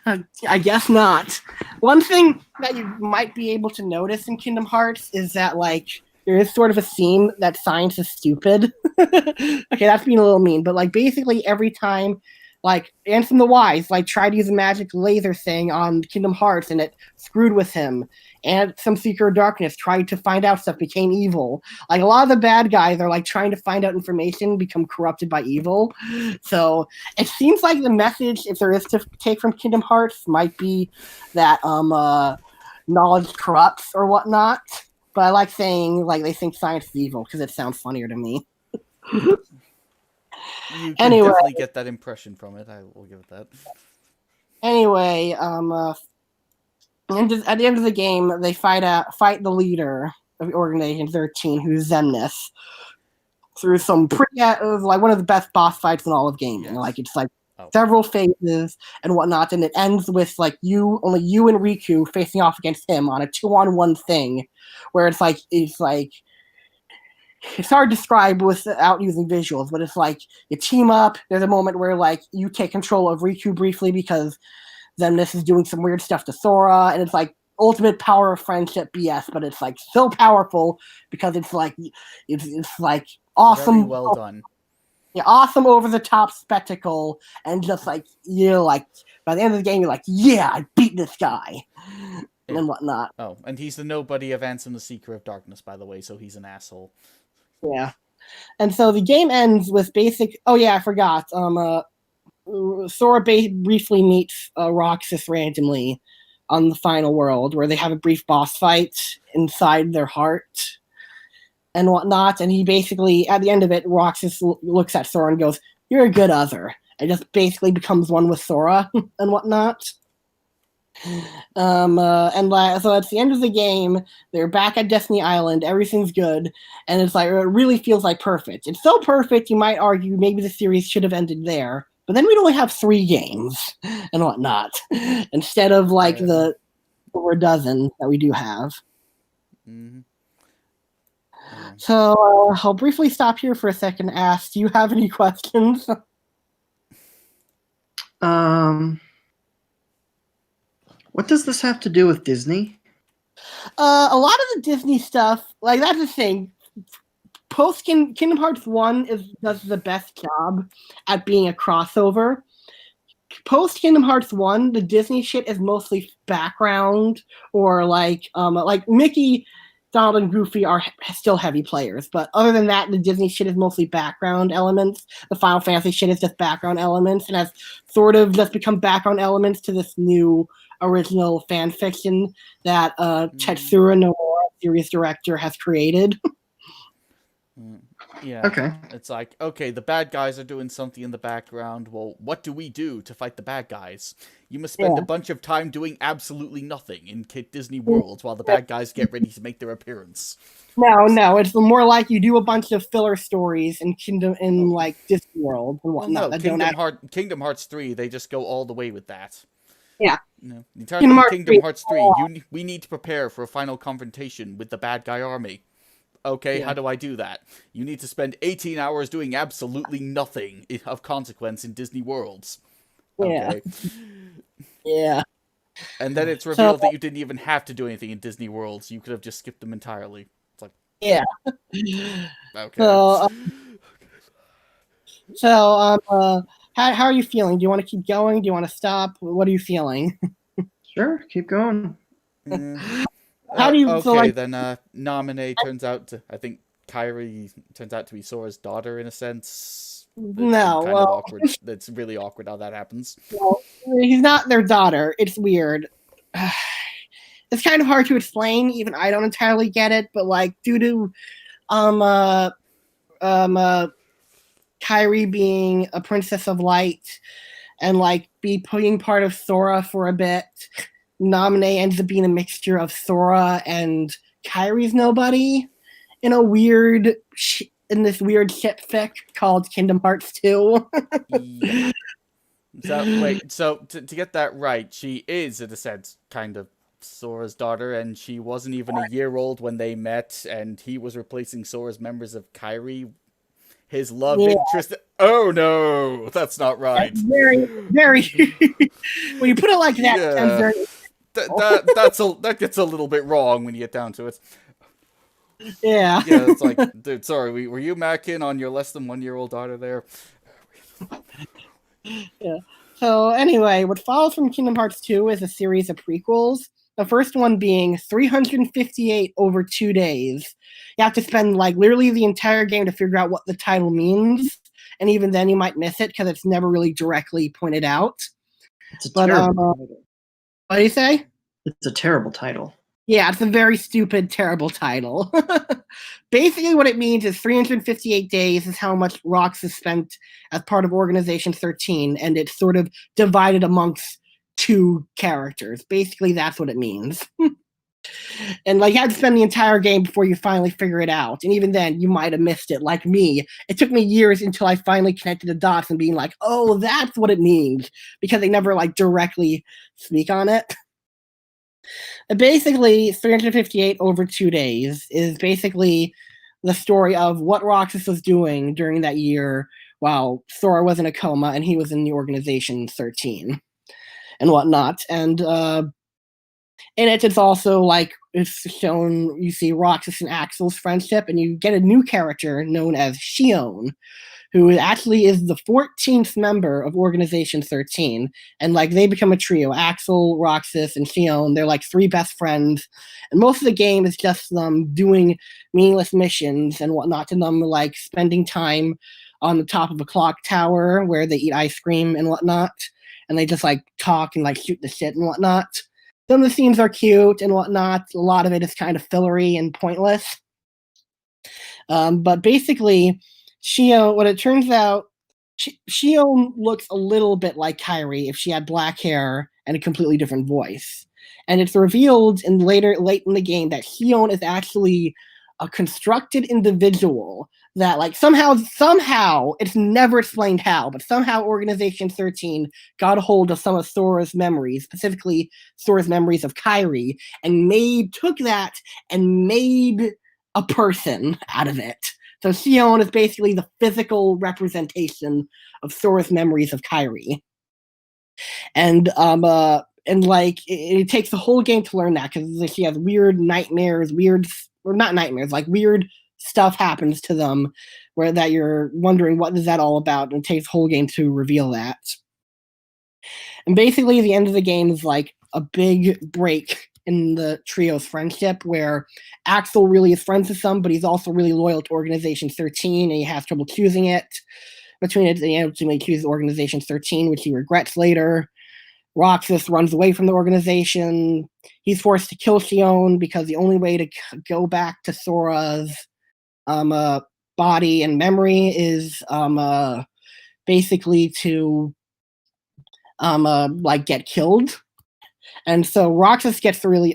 I guess not. One thing that you might be able to notice in Kingdom Hearts is that, there is sort of a theme that science is stupid. Okay, that's being a little mean, but, basically every time, Ansem the Wise, tried to use a magic laser thing on Kingdom Hearts, and it screwed with him. And some Seeker of Darkness tried to find out stuff, became evil. A lot of the bad guys are, trying to find out information, become corrupted by evil. So, it seems like the message, if there is to take from Kingdom Hearts, might be that, knowledge corrupts or whatnot. But I like saying, they think science is evil, because it sounds funnier to me. You can definitely get that impression from it. I will give it that. Anyway, at the end of the game, they fight the leader of Organization 13, who's Zemnis, through some pretty one of the best boss fights in all of gaming. Yes. It's several phases and whatnot, and it ends with only you and Riku facing off against him on a 2-on-1 thing, where it's hard to describe without using visuals, but it's you team up. There's a moment where you take control of Riku briefly because Zemnis is doing some weird stuff to Sora, and it's ultimate power of friendship BS, but it's so powerful because it's awesome. Very well done. Yeah, awesome over the top spectacle, and just by the end of the game, you're yeah, I beat this guy. Yeah. And whatnot. Oh, and he's the nobody of Ansem the Seeker of Darkness, by the way, so he's an asshole. Yeah. And so the game ends with basic... Oh, yeah, I forgot. Sora briefly meets Roxas randomly on the final world, where they have a brief boss fight inside their heart and whatnot. And he basically, at the end of it, Roxas looks at Sora and goes, "You're a good other." And just basically becomes one with Sora and whatnot. So at the end of the game, they're back at Destiny Island, everything's good, and it really feels perfect. It's so perfect, you might argue maybe the series should have ended there, but then we'd only have 3 games and whatnot, instead of the over a dozen that we do have. Mm-hmm. So I'll briefly stop here for a second and ask, do you have any questions? What does this have to do with Disney? A lot of the Disney stuff, that's the thing. Post Kingdom Hearts 1 does the best job at being a crossover. Post Kingdom Hearts 1, the Disney shit is mostly background, or Mickey, Donald, and Goofy are still heavy players, but other than that, the Disney shit is mostly background elements. The Final Fantasy shit is just background elements, and has sort of just become background elements to this new original fan fiction that Tetsuro Nomura, series director, has created. Yeah. Okay. It's okay, the bad guys are doing something in the background. Well, what do we do to fight the bad guys? You must spend a bunch of time doing absolutely nothing in Disney Worlds while the bad guys get ready to make their appearance. No, it's more like you do a bunch of filler stories in Disney World and whatnot. Well, no, Kingdom Hearts 3, they just go all the way with that. Yeah. No. Kingdom Hearts 3, we need to prepare for a final confrontation with the bad guy army. Okay, how do I do that? You need to spend 18 hours doing absolutely nothing of consequence in Disney Worlds. Okay. Yeah. And then it's revealed that you didn't even have to do anything in Disney Worlds. You could have just skipped them entirely. It's yeah. Okay. So, how are you feeling? Do you want to keep going? Do you want to stop? What are you feeling? Sure, keep going. How do you okay, then Nominee turns out to, I think, Kyrie turns out to be Sora's daughter in a sense. No, Kind of awkward. It's really awkward how that happens. well, he's not their daughter. It's weird. It's kind of hard to explain. Even I don't entirely get it, but like due to Kyrie being a princess of light and like being part of Sora for a bit, Naminé ends up being a mixture of Sora and Kyrie's nobody in a weird in this weird ship fic called Kingdom Hearts 2. Yeah. So wait, so to get that right, she is in a sense kind of Sora's daughter, and she wasn't even a year old when they met, and he was replacing Sora's members of Kyrie, his love interest. Oh no, that's not right. That's very, very. When you put it like that, it sounds very. That gets a little bit wrong when you get down to it. Yeah. Yeah, it's like, dude, sorry, were you macking on your less than 1 year old daughter there? Yeah. So anyway, what follows from Kingdom Hearts 2 is a series of prequels. The first one being 358 over 2 days. You have to spend like literally the entire game to figure out what the title means, and even then you might miss it because it's never really directly pointed out. It's a terrible title. What do you say? It's a terrible title. Yeah, it's a very stupid, terrible title. Basically, what it means is 358 days is how much Roxas spent as part of Organization 13, and it's sort of divided amongst 2 characters. Basically, that's what it means. And like, you had to spend the entire game before you finally figure it out. And even then, you might have missed it, like me. It took me years until I finally connected the dots and being like, oh, that's what it means. Because they never like directly speak on it. Basically, 358 over 2 days is basically the story of what Roxas was doing during that year while Sora was in a coma and he was in the Organization 13 and whatnot. And in it, it's also like it's shown, you see Roxas and Axel's friendship, and you get a new character known as Xion, who actually is the 14th member of Organization 13. And like they become a trio, Axel, Roxas, and Xion. They're like 3 best friends. And most of the game is just them doing meaningless missions and whatnot, and them like spending time on the top of a clock tower where they eat ice cream and whatnot. And they just like talk and like shoot the shit and whatnot. Some of the scenes are cute and whatnot. A lot of it is kind of fillery and pointless. But basically, Xion, what it turns out, Xion looks a little bit like Kyrie if she had black hair and a completely different voice. And it's revealed late in the game that Xion is actually a constructed individual that like somehow it's never explained how, but somehow Organization 13 got a hold of some of Sora's memories, specifically Sora's memories of Kyrie, and took that and made a person out of it. So Xion is basically the physical representation of Sora's memories of Kyrie. And like it takes the whole game to learn that because she has weird nightmares, weird stuff happens to them where that you're wondering what is that all about, and it takes the whole game to reveal that. And basically the end of the game is like a big break in the trio's friendship where Axel really is friends with some, but he's also really loyal to Organization 13 and he has trouble choosing it between it, and he ultimately chooses Organization 13, which he regrets later. Roxas runs away from the organization. He's forced to kill Xion because the only way to go back to Sora's body and memory is basically to like get killed. And so Roxas gets to really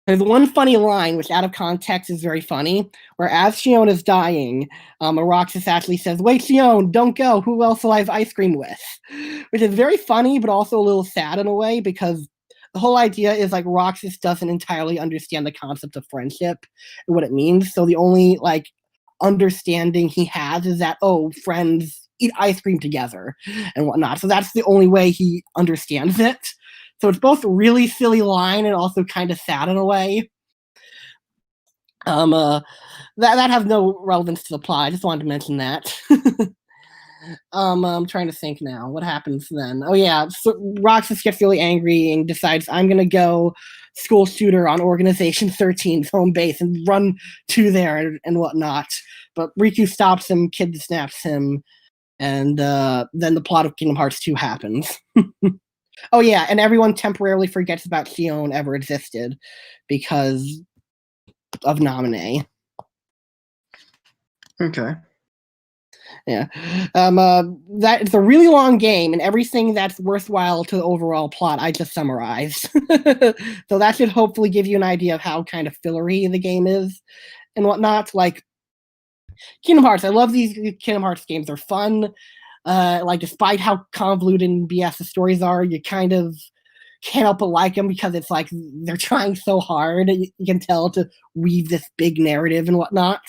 there's one funny line which out of context is very funny, where as Xion is dying, Roxas actually says, "Wait, Xion, don't go. Who else will I have ice cream with?" Which is very funny, but also a little sad in a way, because the whole idea is like Roxas doesn't entirely understand the concept of friendship and what it means. So the only like understanding he has is that, oh, friends eat ice cream together and whatnot. So that's the only way he understands it. So it's both a really silly line and also kind of sad in a way. That has no relevance to the plot. I just wanted to mention that. I'm trying to think now. What happens then? Oh yeah, so Roxas gets really angry and decides, I'm gonna go school shooter on Organization 13's home base and run to there and whatnot. But Riku stops him, kidnaps him, and then the plot of Kingdom Hearts 2 happens. Oh yeah, and everyone temporarily forgets about Xion ever existed because of Naminé. Okay. Yeah. That it's a really long game, and everything that's worthwhile to the overall plot I just summarized. So that should hopefully give you an idea of how kind of fillery the game is and whatnot. Like Kingdom Hearts, I love these Kingdom Hearts games. They're fun. Like despite how convoluted and BS the stories are, you kind of can't help but like them because it's like they're trying so hard. You can tell to weave this big narrative and whatnot.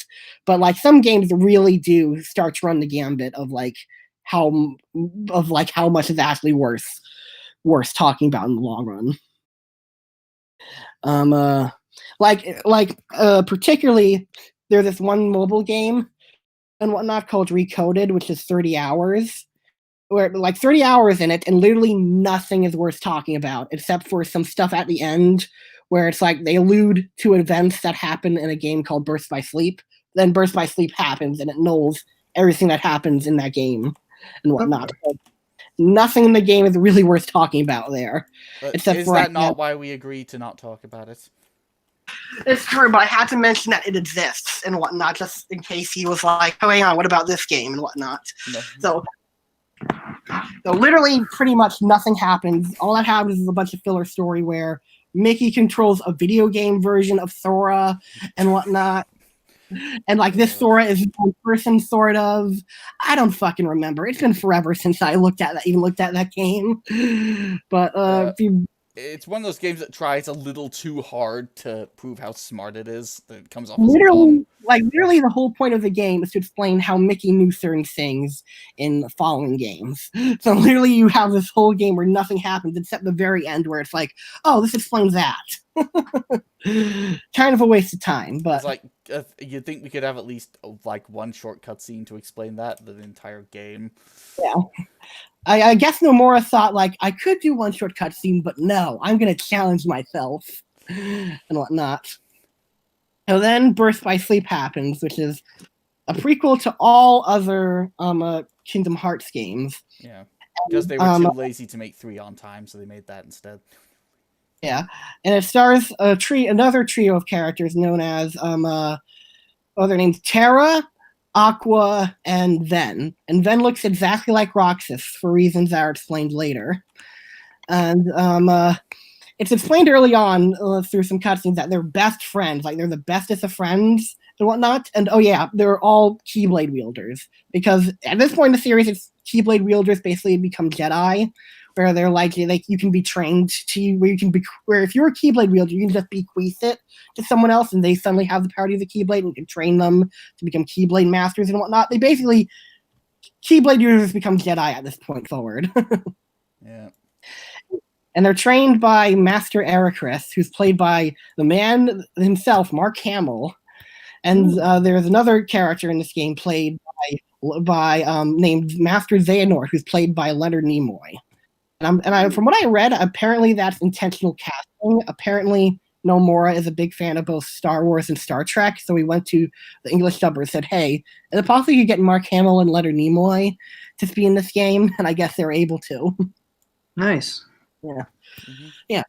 But like some games really do start to run the gambit of like how much is actually worth talking about in the long run. Particularly there's this one mobile game and whatnot called Recoded, which is 30 hours. Where like 30 hours in it and literally nothing is worth talking about except for some stuff at the end where it's like they allude to events that happen in a game called Burst by Sleep. Then Burst by Sleep happens and it nulls everything that happens in that game and whatnot. Okay. Nothing in the game is really worth talking about there. Except is that not why we agreed to not talk about it? It's true, but I had to mention that it exists and whatnot, just in case he was like, oh, hang on, what about this game and whatnot? No. So literally pretty much nothing happens. All that happens is a bunch of filler story where Mickey controls a video game version of Sora and whatnot. And like this Sora is one person sort of. I don't fucking remember. It's been forever since I looked at that game. But it's one of those games that tries a little too hard to prove how smart it is. That it comes off literally the whole point of the game is to explain how Mickey knew certain things in the following games. So literally you have this whole game where nothing happens except the very end where it's like, oh, this explains that. Kind of a waste of time, but it's like you'd think we could have at least like one short cutscene to explain that the entire game. Yeah. I guess Nomura thought, like, I could do one short cutscene, but no, I'm going to challenge myself and whatnot. And then Birth by Sleep happens, which is a prequel to all other Kingdom Hearts games. Yeah, because they were too lazy to make 3 on time, so they made that instead. Yeah, and it stars another trio of characters known as, their names Terra, Aqua, and Ven. And Ven looks exactly like Roxas for reasons that are explained later. And it's explained early on through some cutscenes that they're best friends, like they're the bestest of friends and whatnot. And oh yeah, they're all Keyblade wielders. Because at this point in the series, it's Keyblade wielders basically become Jedi, where they're like you can be trained to where if you're a Keyblade wielder, you can just bequeath it to someone else and they suddenly have the power to use the Keyblade and can train them to become Keyblade masters and whatnot. They basically Keyblade users become Jedi at this point forward. Yeah. And they're trained by Master Ericris, who's played by the man himself, Mark Hamill. And there's another character in this game played by named Master Xehanort, who's played by Leonard Nimoy. And from what I read, apparently that's intentional casting. Apparently, Nomura is a big fan of both Star Wars and Star Trek, so we went to the English dubber and said, hey, is it possible you could get Mark Hamill and Leonard Nimoy to be in this game? And I guess they're able to. Nice. Yeah. Mm-hmm. Yeah.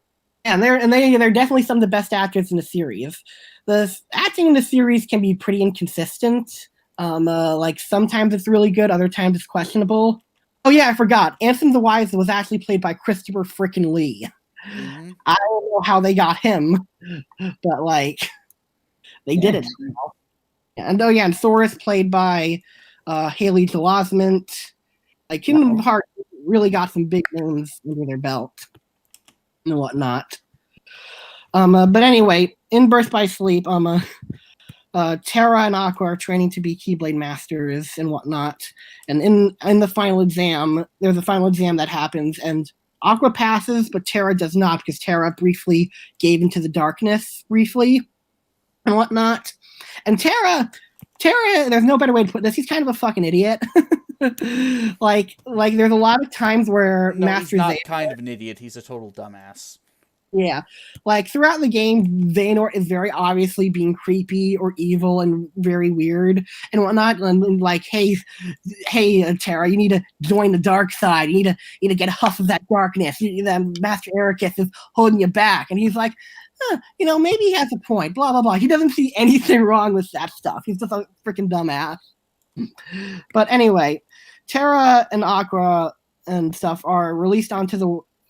And they're definitely some of the best actors in the series. The acting in the series can be pretty inconsistent. Like sometimes it's really good, other times it's questionable. Oh yeah, I forgot. Ansem the Wise was actually played by Christopher frickin' Lee. Mm-hmm. I don't know how they got him, but like they did it. And and Sora is played by Haley Joel Osment. Like Kingdom Hearts really got some big names under their belt and whatnot. But anyway, in Birth by Sleep, Terra and Aqua are training to be Keyblade masters and whatnot. And in the final exam, there's a final exam that happens, and Aqua passes, but Terra does not, because Terra briefly gave into the darkness briefly and whatnot. And Terra, there's no better way to put this. He's kind of a fucking idiot. like there's a lot of times where he's not kind of an idiot. He's a total dumbass. Yeah, like throughout the game, Xehanort is very obviously being creepy or evil and very weird and whatnot. And like, hey, Terra, you need to join the dark side. You need to get a huff of that darkness. Master Ericus is holding you back, and he's like, maybe he has a point. Blah blah blah. He doesn't see anything wrong with that stuff. He's just a freaking dumbass. But anyway, Terra and Aqua and stuff are released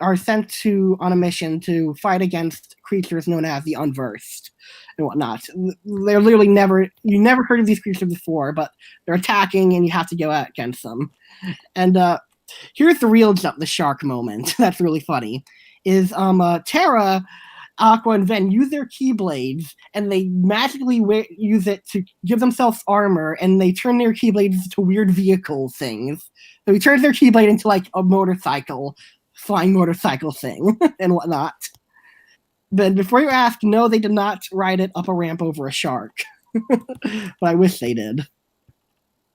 are sent on a mission to fight against creatures known as the Unversed and whatnot. They're literally you never heard of these creatures before, but they're attacking and you have to go against them. And here's the real jump the shark moment. That's really funny. Is Terra, Aqua, and Ven use their Keyblades, and they magically use it to give themselves armor, and they turn their Keyblades into weird vehicle things. So he turns their Keyblade into like a flying motorcycle thing and whatnot. But before you ask, no, they did not ride it up a ramp over a shark. But I wish they did.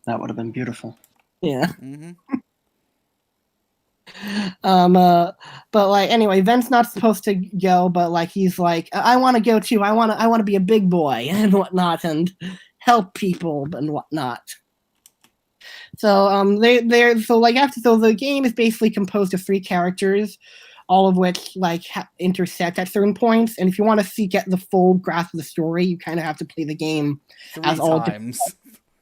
That would have been beautiful. Yeah. Mm-hmm. But like anyway, Ven's not supposed to go, but like he's like, I want to go too. I want to be a big boy and whatnot and help people and whatnot. So so the game is basically composed of 3 characters, all of which like intersect at certain points. And if you want to get the full grasp of the story, you kind of have to play the game 3 as all times.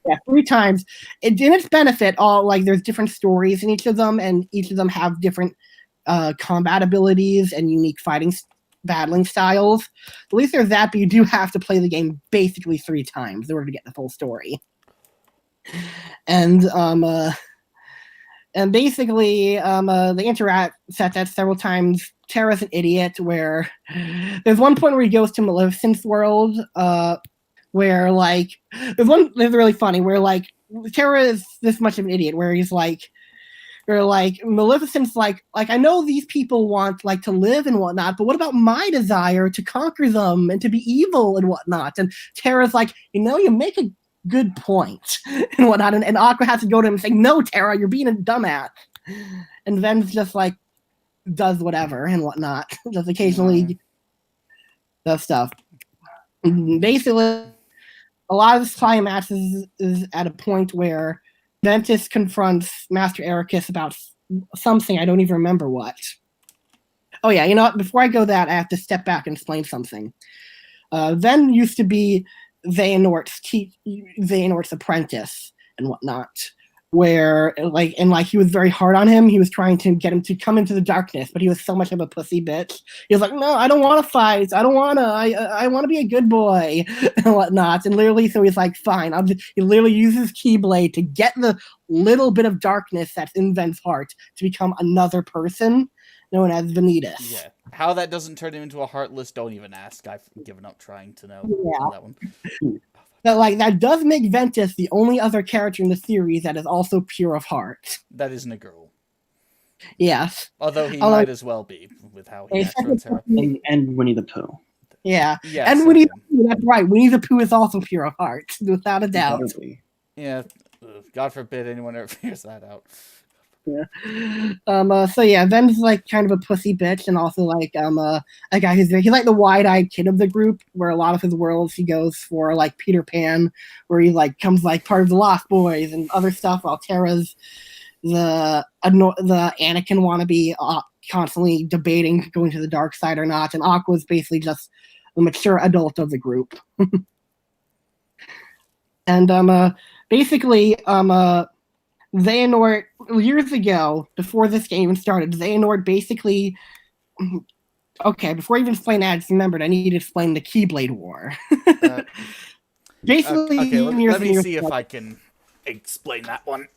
Yeah, 3 times. In its benefit, there's different stories in each of them, and each of them have different combat abilities and unique battling styles. At least there's that, but you do have to play the game basically 3 times in order to get the full story. And basically they interact set that several times. Terra's an idiot. Where there's one point where he goes to Maleficent's world. Where like there's really funny where like Terra is this much of an idiot where he's like Maleficent's like I know these people want like to live and whatnot, but what about my desire to conquer them and to be evil and whatnot? And Terra's like, you make a good point and whatnot, and Aqua has to go to him and say, no, Terra, you're being a dumbass. And Ven's just like does whatever and whatnot, just occasionally does stuff. Basically, a lot of this climax is at a point where Ventus confronts Master Ericus about something. I don't even remember what. Oh yeah, you know what? Before I go that, I have to step back and explain something. Ven used to be Xehanort's apprentice and whatnot, where he was very hard on him. He was trying to get him to come into the darkness, but he was so much of a pussy bitch. He was like, no, I don't want to fight. I don't want to. I want to be a good boy and whatnot. And literally, so he's like, fine. He literally uses Keyblade to get the little bit of darkness that's in Ven's heart to become another person known as Vanitas. Yeah. How that doesn't turn him into a Heartless, don't even ask. I've given up trying to know on that one. But that does make Ventus the only other character in the series that is also pure of heart. That isn't a girl. Yes. Although he might as well be, with how he acts around Terra. And Winnie the Pooh. Yeah. Yes, and Winnie the Pooh, that's right. Winnie the Pooh is also pure of heart, without a doubt. Yeah. God forbid anyone ever figures that out. Yeah. So yeah, Ven's like kind of a pussy bitch, and also like a guy he's like the wide-eyed kid of the group, where a lot of his worlds he goes for like Peter Pan, where he like comes like part of the Lost Boys and other stuff, while Terra's the Anakin wannabe, constantly debating going to the dark side or not, and Aqua's basically just the mature adult of the group. And basically Xehanort, years ago, before this game even started, Xehanort basically... Okay, before I even explain that, I just remembered I need to explain the Keyblade War. Basically... Okay, let me see if I can explain that one.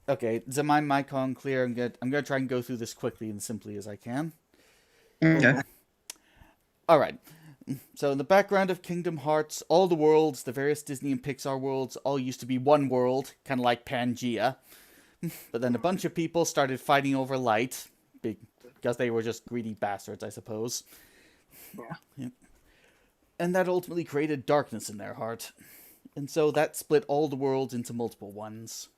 Okay, is my mic on clear? I'm gonna try and go through this quickly and simply as I can. Okay. Alright. So in the background of Kingdom Hearts, all the worlds, the various Disney and Pixar worlds, all used to be one world, kind of like Pangea. But then a bunch of people started fighting over light, because they were just greedy bastards, I suppose. Yeah. And that ultimately created darkness in their heart. And so that split all the worlds into multiple ones.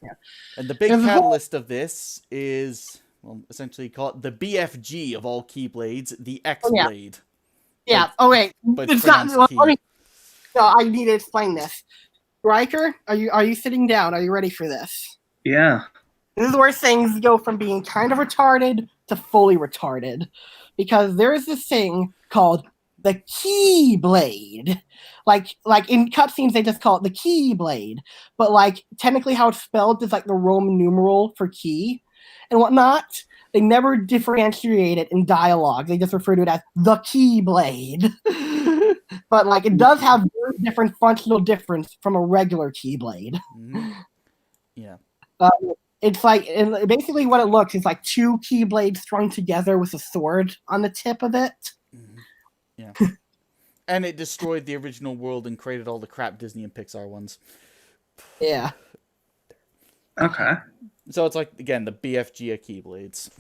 Yeah. And the big catalyst of this is well, essentially call it the BFG of all Keyblades, the X Oh, yeah. Blade. Yeah. Oh wait, But it's not. pronounced key. No, I need to explain this. Riker, are you sitting down? Are you ready for this? Yeah. This is where things go from being kind of retarded to fully retarded, because there is this thing called the Keyblade. Like in cutscenes, they just call it the Keyblade, but like technically, how it's spelled is like the Roman numeral for key and whatnot. They never differentiate it in dialogue. They just refer to it as the Keyblade. But like it does have very different functional difference from a regular Keyblade. Mhm. Yeah. It's like basically what it looks is like two Keyblades strung together with a sword on the tip of it. Yeah. And it destroyed the original world and created all the crap Disney and Pixar ones. Yeah. Okay. So it's like, again, the BFG of Keyblades.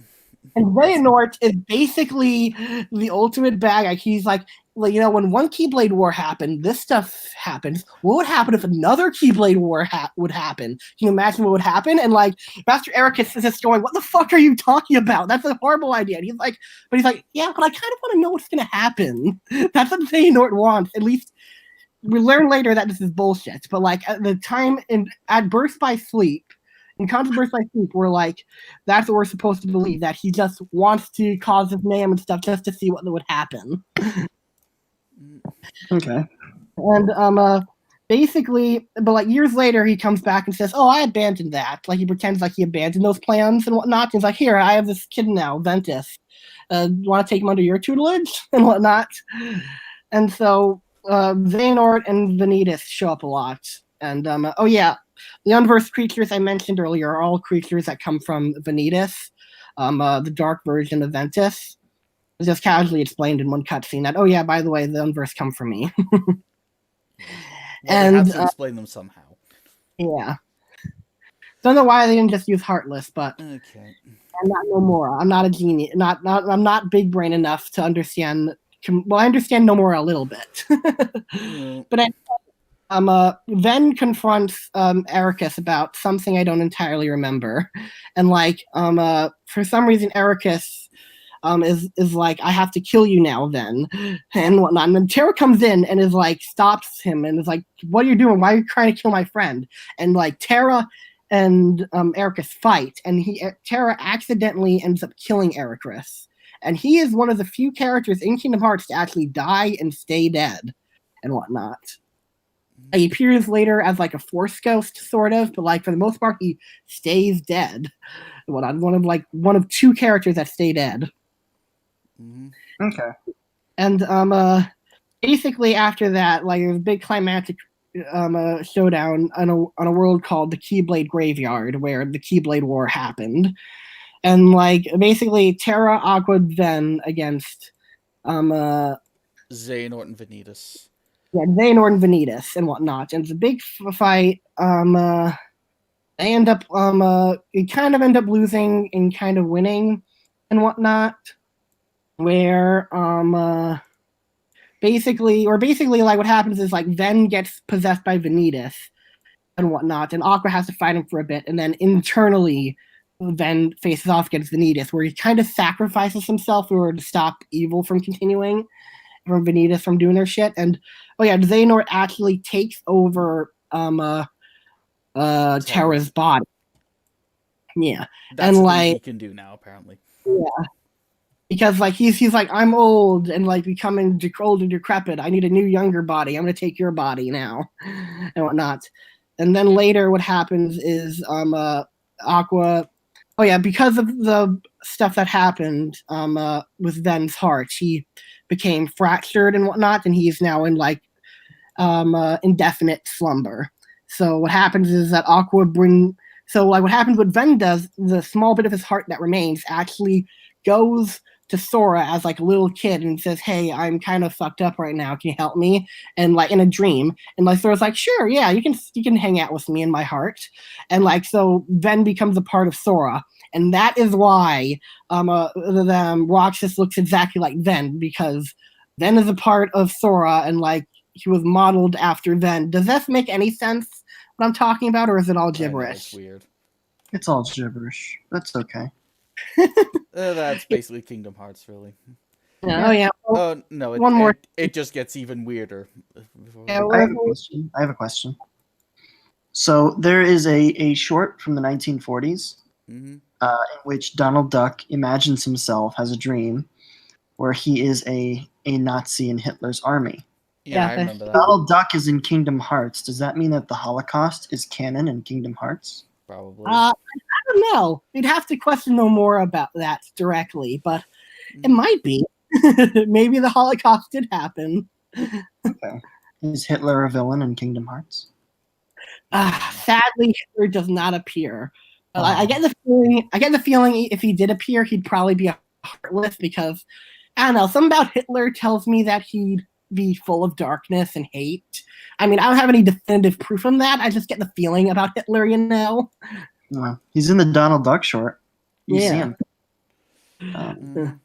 And Xehanort is basically the ultimate bad guy. He's like, when one Keyblade War happened, this stuff happens. What would happen if another Keyblade War would happen? Can you imagine what would happen? And like, Master Ericus is just going, "What the fuck are you talking about? That's a horrible idea." And he's like, "Yeah, but I kind of want to know what's going to happen." That's what Xehanort wants. At least we learn later that this is bullshit. But like at the time at Birth by Sleep. In Constant Burst by Sleep, we're like, that's what we're supposed to believe, that he just wants to cause his name and stuff just to see what would happen. Okay. And basically, but like years later, he comes back and says, "Oh, I abandoned that." Like he pretends like he abandoned those plans and whatnot. And he's like, "Here, I have this kid now, Ventus. Want to take him under your tutelage and whatnot?" And so Xehanort and Vanitas show up a lot. And oh yeah. The unversed creatures I mentioned earlier are all creatures that come from Vanitas, the dark version of Ventus. It's just casually explained in one cutscene that, oh yeah, by the way, the unversed come from me. Well, and they have to explain them somehow. Yeah. Don't know why they didn't just use Heartless, but Okay. I'm not Nomura. I'm not a genius. I'm not big brain enough to understand. Well, I understand Nomura a little bit, Yeah. but Ven confronts Ericus about something I don't entirely remember, and like for some reason Ericus is like, "I have to kill you now, Ven," and whatnot. And then Terra comes in and is like, stops him and is like, "What are you doing? Why are you trying to kill my friend?" And like Terra and Ericus fight, and Terra accidentally ends up killing Ericus, and he is one of the few characters in Kingdom Hearts to actually die and stay dead and whatnot. He appears later as like a force ghost, sort of, but like for the most part, he stays dead. One of two characters that stay dead. Mm-hmm. Okay. And basically after that, like there's a big climactic showdown on a world called the Keyblade Graveyard, where the Keyblade War happened, and like basically Terra, Aqua, Ven against Xehanort and Vanitas. Yeah, Xehanort and Vanitas and whatnot. And it's a big fight. They end up you kind of end up losing and kind of winning and whatnot. Where basically like what happens is like Ven gets possessed by Vanitas and whatnot, and Aqua has to fight him for a bit, and then internally Ven faces off against Vanitas, where he kind of sacrifices himself in order to stop evil from continuing, from Vanitas from doing their shit. And oh yeah, Xehanort actually takes over Terra's body. Yeah. That's and the like thing he can do now, apparently. Yeah. Because like he's like, "I'm old and like becoming old and decrepit. I need a new younger body. I'm gonna take your body now," and whatnot. And then later what happens is Aqua, oh yeah, because of the stuff that happened with Ven's heart, he became fractured and whatnot, and he's now in like indefinite slumber. So what happens is that Aqua what happens, what Ven does, the small bit of his heart that remains actually goes to Sora as like a little kid and says, "Hey, I'm kind of fucked up right now. Can you help me?" And like in a dream, and like Sora's like, "Sure, yeah, you can hang out with me in my heart." And like so Ven becomes a part of Sora, and that is why Roxas looks exactly like Ven, because Ven is a part of Sora, and like he was modeled after Ven. Does that make any sense? What I'm talking about, or is it all gibberish? It's weird. It's all gibberish. That's okay. That's basically Kingdom Hearts, really. Oh yeah. Oh no, One more. it just gets even weirder. Yeah, I have a question. So there is a short from the 1940s Mm-hmm. in which Donald Duck imagines himself, has a dream, where he is a Nazi in Hitler's army. Yeah, I Yeah, remember that. Donald Duck is in Kingdom Hearts. Does that mean that the Holocaust is canon in Kingdom Hearts? Probably. I don't know. We'd have to question no more about that directly, but it might be. Maybe the Holocaust did happen. Okay. Is Hitler a villain in Kingdom Hearts? Sadly, Hitler does not appear. But I Oh. get the feeling. I get the feeling if he did appear, he'd probably be a heartless because I don't know. Something about Hitler tells me that he'd be full of darkness and hate. I mean, I don't have any definitive proof on that. I just get the feeling about Hitler, you know. He's in the Donald Duck short. You see Yeah. him.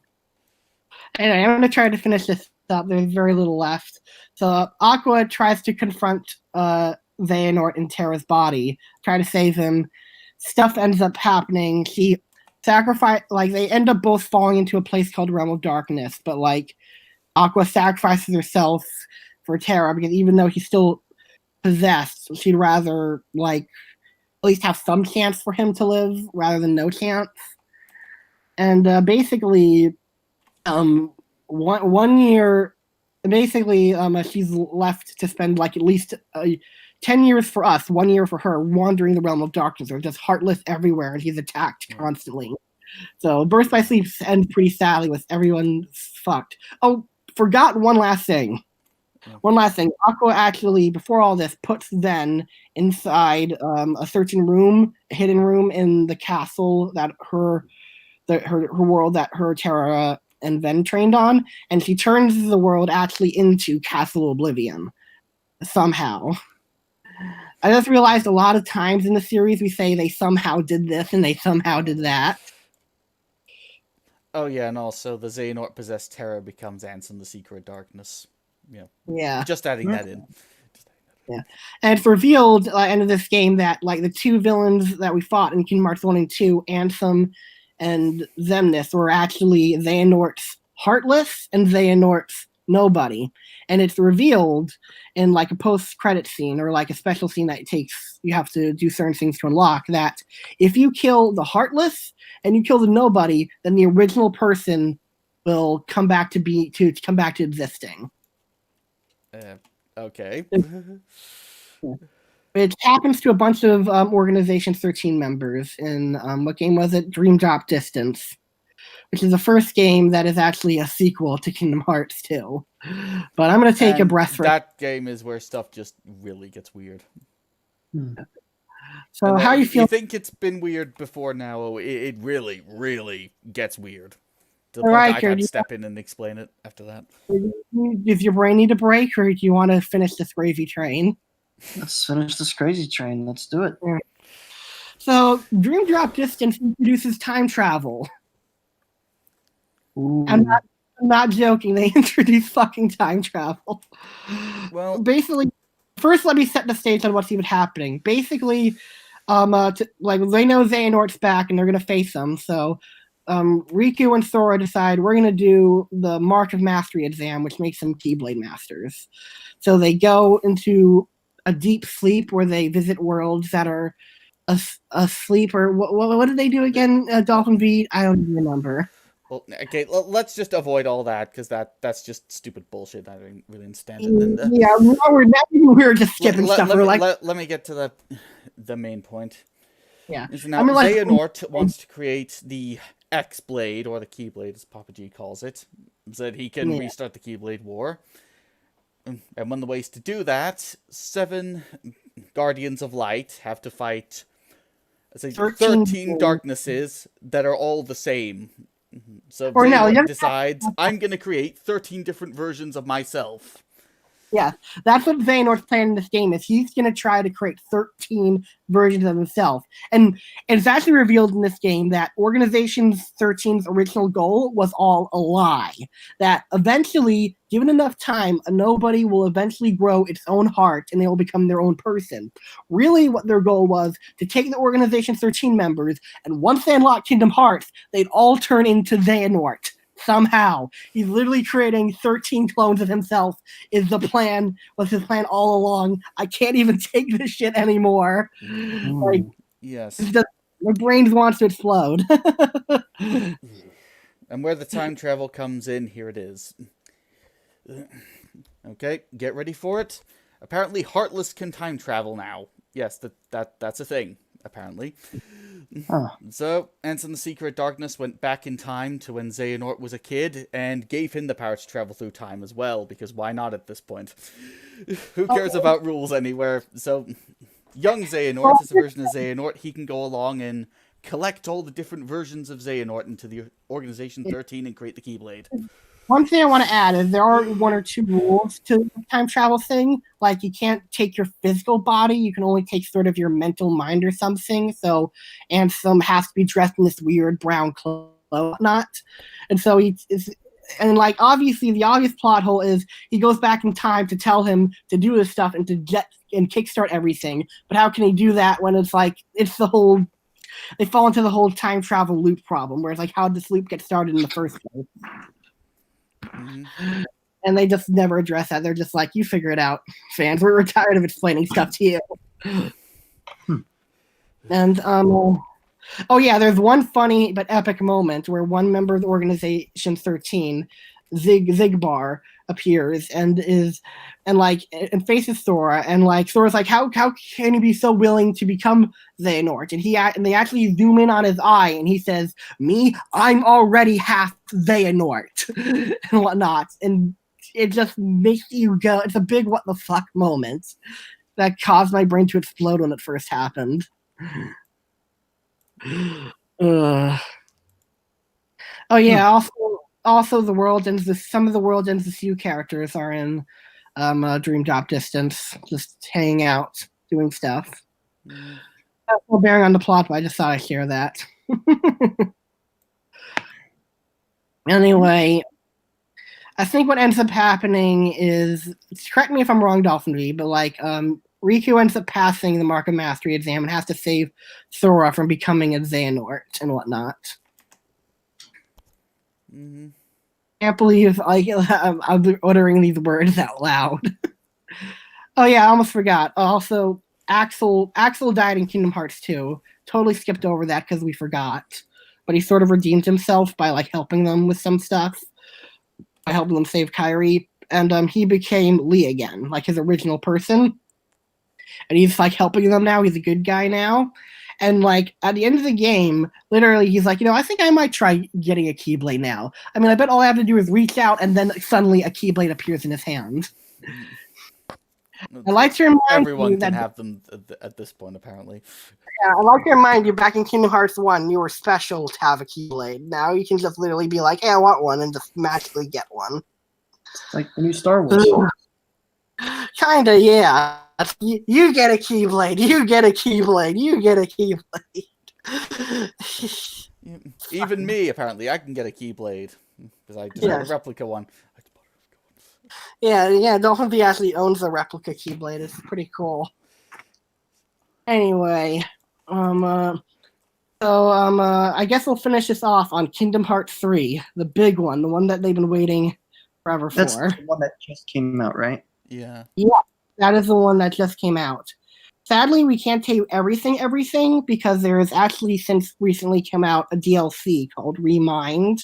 Anyway, I'm going to try to finish this up. There's very little left. So Aqua tries to confront Xehanort in Terra's body, try to save him. Stuff ends up happening. She they end up both falling into a place called Realm of Darkness, but like Aqua sacrifices herself for Terra because even though he's still possessed, she'd rather like at least have some chance for him to live rather than no chance. And basically, 1 year, basically, she's left to spend like at least 10 years for us, 1 year for her, wandering the realm of darkness, or just heartless everywhere, and he's attacked constantly. So Birth by Sleep ends pretty sadly with everyone fucked. Oh, forgot one last thing. Aqua actually, before all this, puts Zen inside a certain room, a hidden room in the castle that her world that her Terra and Ven trained on, and she turns the world actually into Castle Oblivion somehow. I just realized a lot of times in the series we say they somehow did this and they somehow did that. Oh yeah, and also the Xehanort possessed Terra becomes Ansem the Seeker of Darkness. Yeah. Just adding that in. Yeah, and it's revealed at the end of this game that like the two villains that we fought in Kingdom Hearts 1 and 2, Ansem and Xemnas, were actually Xehanort's Heartless and Xehanort's Nobody. And it's revealed in like a post-credit scene or like a special scene that you have to do certain things to unlock that if you kill the Heartless and you kill the Nobody, then the original person will come back to come back to existing. Okay. It happens to a bunch of Organization 13 members in what game was it? Dream Drop Distance, which is the first game that is actually a sequel to Kingdom Hearts 2. But I'm going to take a breath for that game is where stuff just really gets weird. So how you feel? You think it's been weird before now? It really, really gets weird. To the point Right, I've had to step in and explain it after that. Does your brain need a break, or do you want to finish this gravy train? Let's finish this crazy train. Let's do it. So, Dream Drop Distance introduces time travel. Ooh. I'm not joking. They introduce fucking time travel. Well, basically, first let me set the stage on what's even happening. Basically, they know Xehanort's back and they're gonna face them. So, Riku and Sora decide we're gonna do the Mark of Mastery exam, which makes them Keyblade Masters. So they go into a deep sleep where they visit worlds that are asleep, or what did they do again? Dolphin Beat? I don't even remember. Well, okay, let's just avoid all that because that's just stupid bullshit. I don't really understand it. Yeah, we're just skipping stuff. Let me get to the main point. Yeah, Now, Xehanort wants to create the X-Blade, or the Keyblade, as Papa G calls it, so that he can restart the Keyblade War. And one of the ways to do that, 7 Guardians of Light have to fight 13 darknesses that are all the same. So Xehanort decides, I'm going to create 13 different versions of myself. Yeah, that's what Xehanort's plan in this game is. He's going to try to create 13 versions of himself. And it's actually revealed in this game that Organization 13's original goal was all a lie. That eventually, given enough time, a nobody will eventually grow its own heart and they will become their own person. Really, what their goal was to take the Organization 13 members, and once they unlock Kingdom Hearts, they'd all turn into Xehanort. Somehow. He's literally creating 13 clones of himself is was his plan all along. I can't even take this shit anymore. Like, Yes. my brain wants to explode. And where the time travel comes in, here it is. Okay, get ready for it. Apparently Heartless can time travel now. Yes, that's a thing, apparently. Huh. So, Ansem the Seeker of Darkness went back in time to when Xehanort was a kid and gave him the power to travel through time as well, because why not at this point? Who cares about rules anywhere? So, young Xehanort is a version of Xehanort. He can go along and collect all the different versions of Xehanort into the Organization 13 and create the Keyblade. One thing I want to add is there are one or two rules to the time travel thing. Like, you can't take your physical body. You can only take sort of your mental mind or something. So Ansem has to be dressed in this weird brown clothes and whatnot. And so obviously the obvious plot hole is he goes back in time to tell him to do this stuff and to kickstart everything. But how can he do that when they fall into the whole time travel loop problem, where it's like, how did this loop get started in the first place? Mm-hmm. And they just never address that. They're just like, you figure it out, fans. We're tired of explaining stuff to you. And oh yeah, there's one funny but epic moment where one member of the Organization 13, Zigbar, appears and faces Sora, and like Sora's like, how can he be so willing to become Xehanort? And they actually zoom in on his eye, and he says, "Me, I'm already half Xehanort," and whatnot. And it just makes you go. It's a big what the fuck moment that caused my brain to explode when it first happened. Oh yeah, also the world ends. Some of the world ends. The few characters are in Dream Drop Distance, just hanging out, doing stuff. Not no bearing on the plot, but I just thought I'd share that. Anyway, I think what ends up happening is, correct me if I'm wrong, Dolphin V, but like Riku ends up passing the Mark of Mastery exam and has to save Sora from becoming a Xehanort and whatnot. Mm-hmm. Can't believe I'm uttering these words out loud. Oh yeah, I almost forgot. Also, Axel died in Kingdom Hearts 2. Totally skipped over that because we forgot. But he sort of redeemed himself by like helping them with some stuff, by helping them save Kairi, and he became Lee again, like his original person. And he's like helping them now. He's a good guy now. And like at the end of the game, literally he's like, I think I might try getting a Keyblade now. I mean, I bet all I have to do is reach out and then suddenly a Keyblade appears in his hand. I like to remind everyone you can that have them at this point, apparently. Yeah, I like to remind you, back in Kingdom Hearts 1, you were special to have a Keyblade. Now you can just literally be like, hey, I want one, and just magically get one. It's like the new Star Wars. Kinda, yeah. You get a Keyblade. You get a Keyblade. You get a Keyblade. Even me, apparently, I can get a Keyblade because I just got a replica one. Yeah. Dolphin V actually owns a replica Keyblade. It's pretty cool. Anyway, I guess we'll finish this off on Kingdom Hearts 3, the big one, the one that they've been waiting forever for. That's the one that just came out, right? Yeah. Yeah, that is the one that just came out. Sadly, we can't tell you everything, because there is actually since recently come out a DLC called Remind,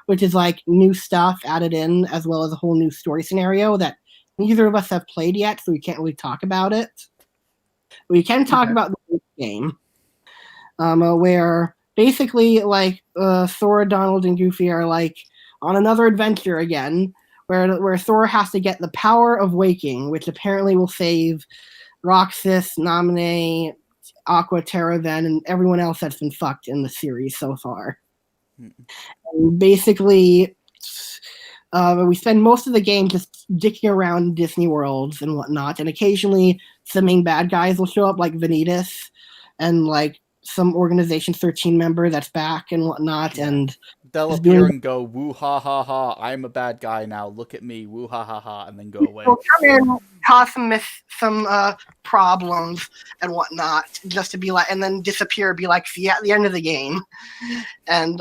which is like new stuff added in, as well as a whole new story scenario that neither of us have played yet, so we can't really talk about it. We can talk about the game, where basically like Sora, Donald, and Goofy are like on another adventure again, where Sora has to get the power of waking, which apparently will save Roxas, Naminé, Aqua, Terraven, and everyone else that's been fucked in the series so far. And basically, We spend most of the game just dicking around Disney worlds and whatnot, and occasionally some main bad guys will show up, like Vanitas, and like some Organization 13 member that's back and whatnot, and they'll just appear doing. and go, woo ha ha ha, I'm a bad guy now, look at me, woo ha ha ha, and then go away. Will come in, cause some problems and whatnot, just to be like, and then disappear, be like, see you at the end of the game, and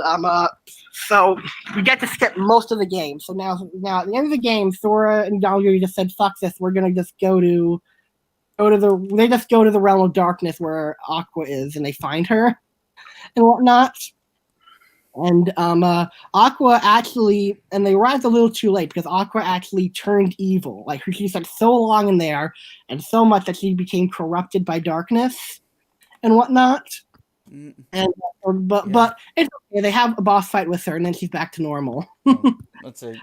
so we get to skip most of the game. So now at the end of the game, Sora and Galio just said, "Fuck this, we're gonna just go to the realm of darkness where Aqua is, and they find her and whatnot." And Aqua actually, and they arrived a little too late because Aqua actually turned evil. Like she spent so long in there and so much that she became corrupted by darkness and whatnot. And but it's okay. They have a boss fight with her, and then she's back to normal. That's it.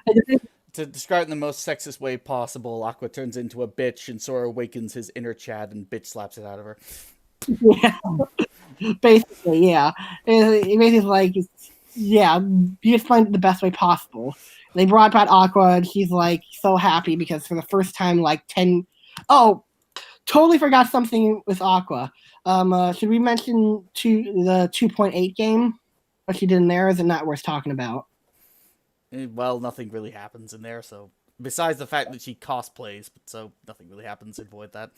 To describe it in the most sexist way possible, Aqua turns into a bitch, and Sora awakens his inner Chad and bitch slaps it out of her. Yeah, basically, yeah. It basically like, yeah, you explained it the best way possible. They brought back Aqua, and she's like so happy because for the first time, like 10. Oh, totally forgot something with Aqua. Should we mention the 2.8 game? What she did in there? Is it not worth talking about? Well, nothing really happens in there, so besides the fact that she cosplays, but so nothing really happens. Avoid that.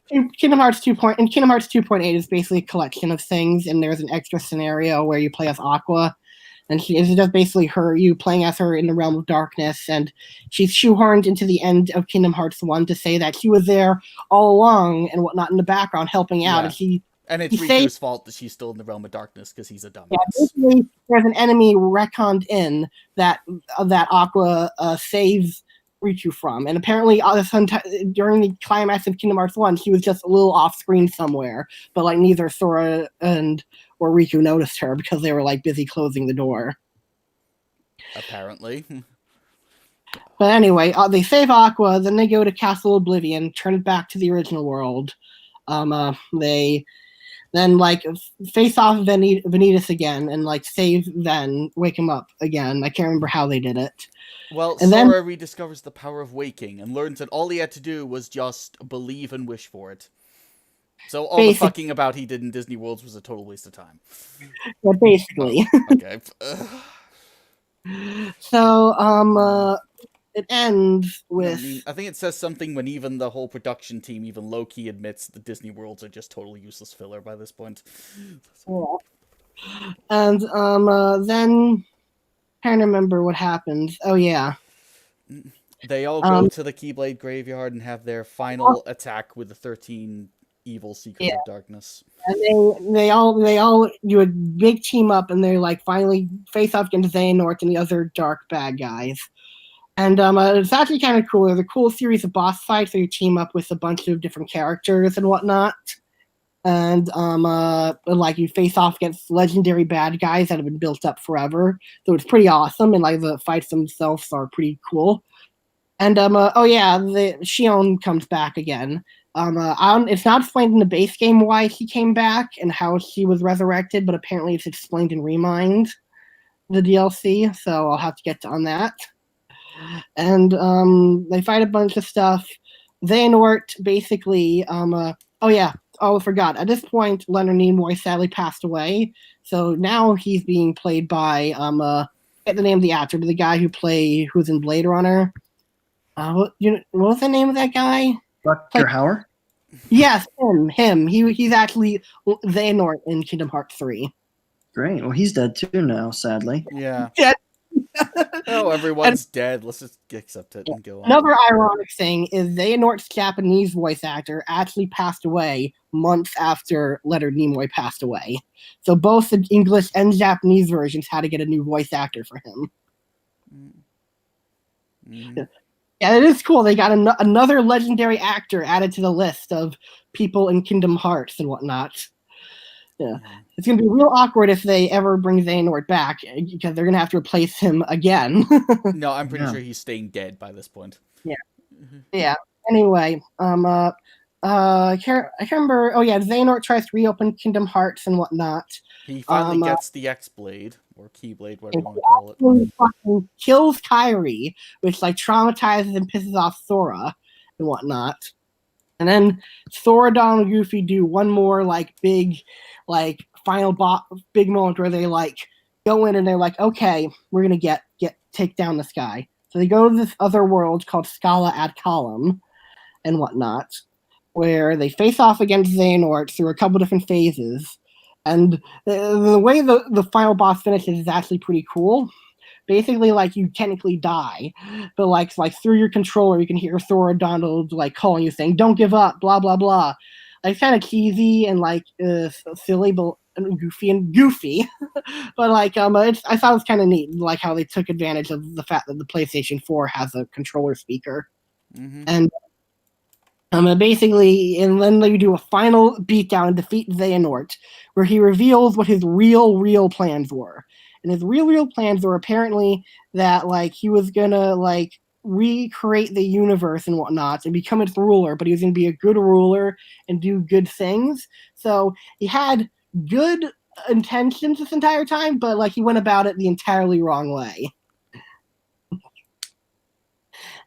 Kingdom Hearts 2.8 is basically a collection of things, and there's an extra scenario where you play as Aqua, and it's just basically you playing as her in the realm of darkness, and she's shoehorned into the end of Kingdom Hearts 1 to say that she was there all along and whatnot in the background helping out, and it's Riku's fault that she's still in the realm of darkness because he's a dumbass. Yeah, basically, there's an enemy retconned in that Aqua saves Riku from, and apparently during the climax of Kingdom Hearts 1, she was just a little off screen somewhere, but like neither Sora or Riku noticed her because they were like busy closing the door. Apparently. But anyway, they save Aqua, then they go to Castle Oblivion, turn it back to the original world. They then like face off Vanitas again and like save Ven, wake him up again. I can't remember how they did it. Well, and Sora rediscovers the power of waking and learns that all he had to do was just believe and wish for it. So all the fucking about he did in Disney Worlds was a total waste of time. Yeah, basically. Oh, okay. So it ends with. I think it says something when even the whole production team, even low-key, admits the Disney Worlds are just totally useless filler by this point. Yeah. And then I can't remember what happens. Oh yeah. They all go to the Keyblade graveyard and have their final attack with the 13 evil secrets of darkness. And they all do a big team up, and they like finally face off against Xehanort and the other dark bad guys. And it's actually kind of cool. There's a cool series of boss fights where you team up with a bunch of different characters and whatnot. And like you face off against legendary bad guys that have been built up forever. So it's pretty awesome, and like the fights themselves are pretty cool. And the Shion comes back again. It's not explained in the base game why he came back and how he was resurrected, but apparently it's explained in Remind, the DLC. So I'll have to get on that. And they fight a bunch of stuff. Xehanort basically, I forgot. At this point, Leonard Nimoy sadly passed away. So now he's being played by get the name of the actor, the guy who's in Blade Runner. What was the name of that guy? Rutger Hauer? Yes, him. He's actually Xehanort in Kingdom Hearts 3. Great. Well, he's dead too now, sadly. Yeah. Yeah. Oh, everyone's dead. Let's just accept it and go on. Another ironic thing is Xehanort's Japanese voice actor actually passed away months after Leonard Nimoy passed away. So both the English and Japanese versions had to get a new voice actor for him. Mm-hmm. Yeah, it is cool. They got another legendary actor added to the list of people in Kingdom Hearts and whatnot. Yeah, it's gonna be real awkward if they ever bring Xehanort back because they're gonna have to replace him again. No, I'm pretty sure he's staying dead by this point. Yeah, yeah. Anyway, I can't remember. Oh yeah, Xehanort tries to reopen Kingdom Hearts and whatnot. He finally gets the X-Blade, or Keyblade, whatever And you want to call it. he fucking kills Kyrie, which like traumatizes and pisses off Sora and whatnot. And then Sora, Donald, and Goofy do one more like big, like final big moment where they like go in and they're like, okay, we're gonna take down this guy. So they go to this other world called Scala ad Column and whatnot, where they face off against Xehanort through a couple different phases. And the way the final boss finishes is actually pretty cool. Basically, like you technically die, but like through your controller, you can hear Thora Donald like calling you, saying, "Don't give up," blah blah blah. Like kind of cheesy and like silly, but goofy, but like I thought it was kind of neat, like how they took advantage of the fact that the PlayStation 4 has a controller speaker, and basically, and then they do a final beatdown and defeat Xehanort, where he reveals what his real plans were. And his real plans were apparently that like he was gonna like recreate the universe and whatnot and become its ruler, but he was gonna be a good ruler and do good things. So he had good intentions this entire time, but like he went about it the entirely wrong way.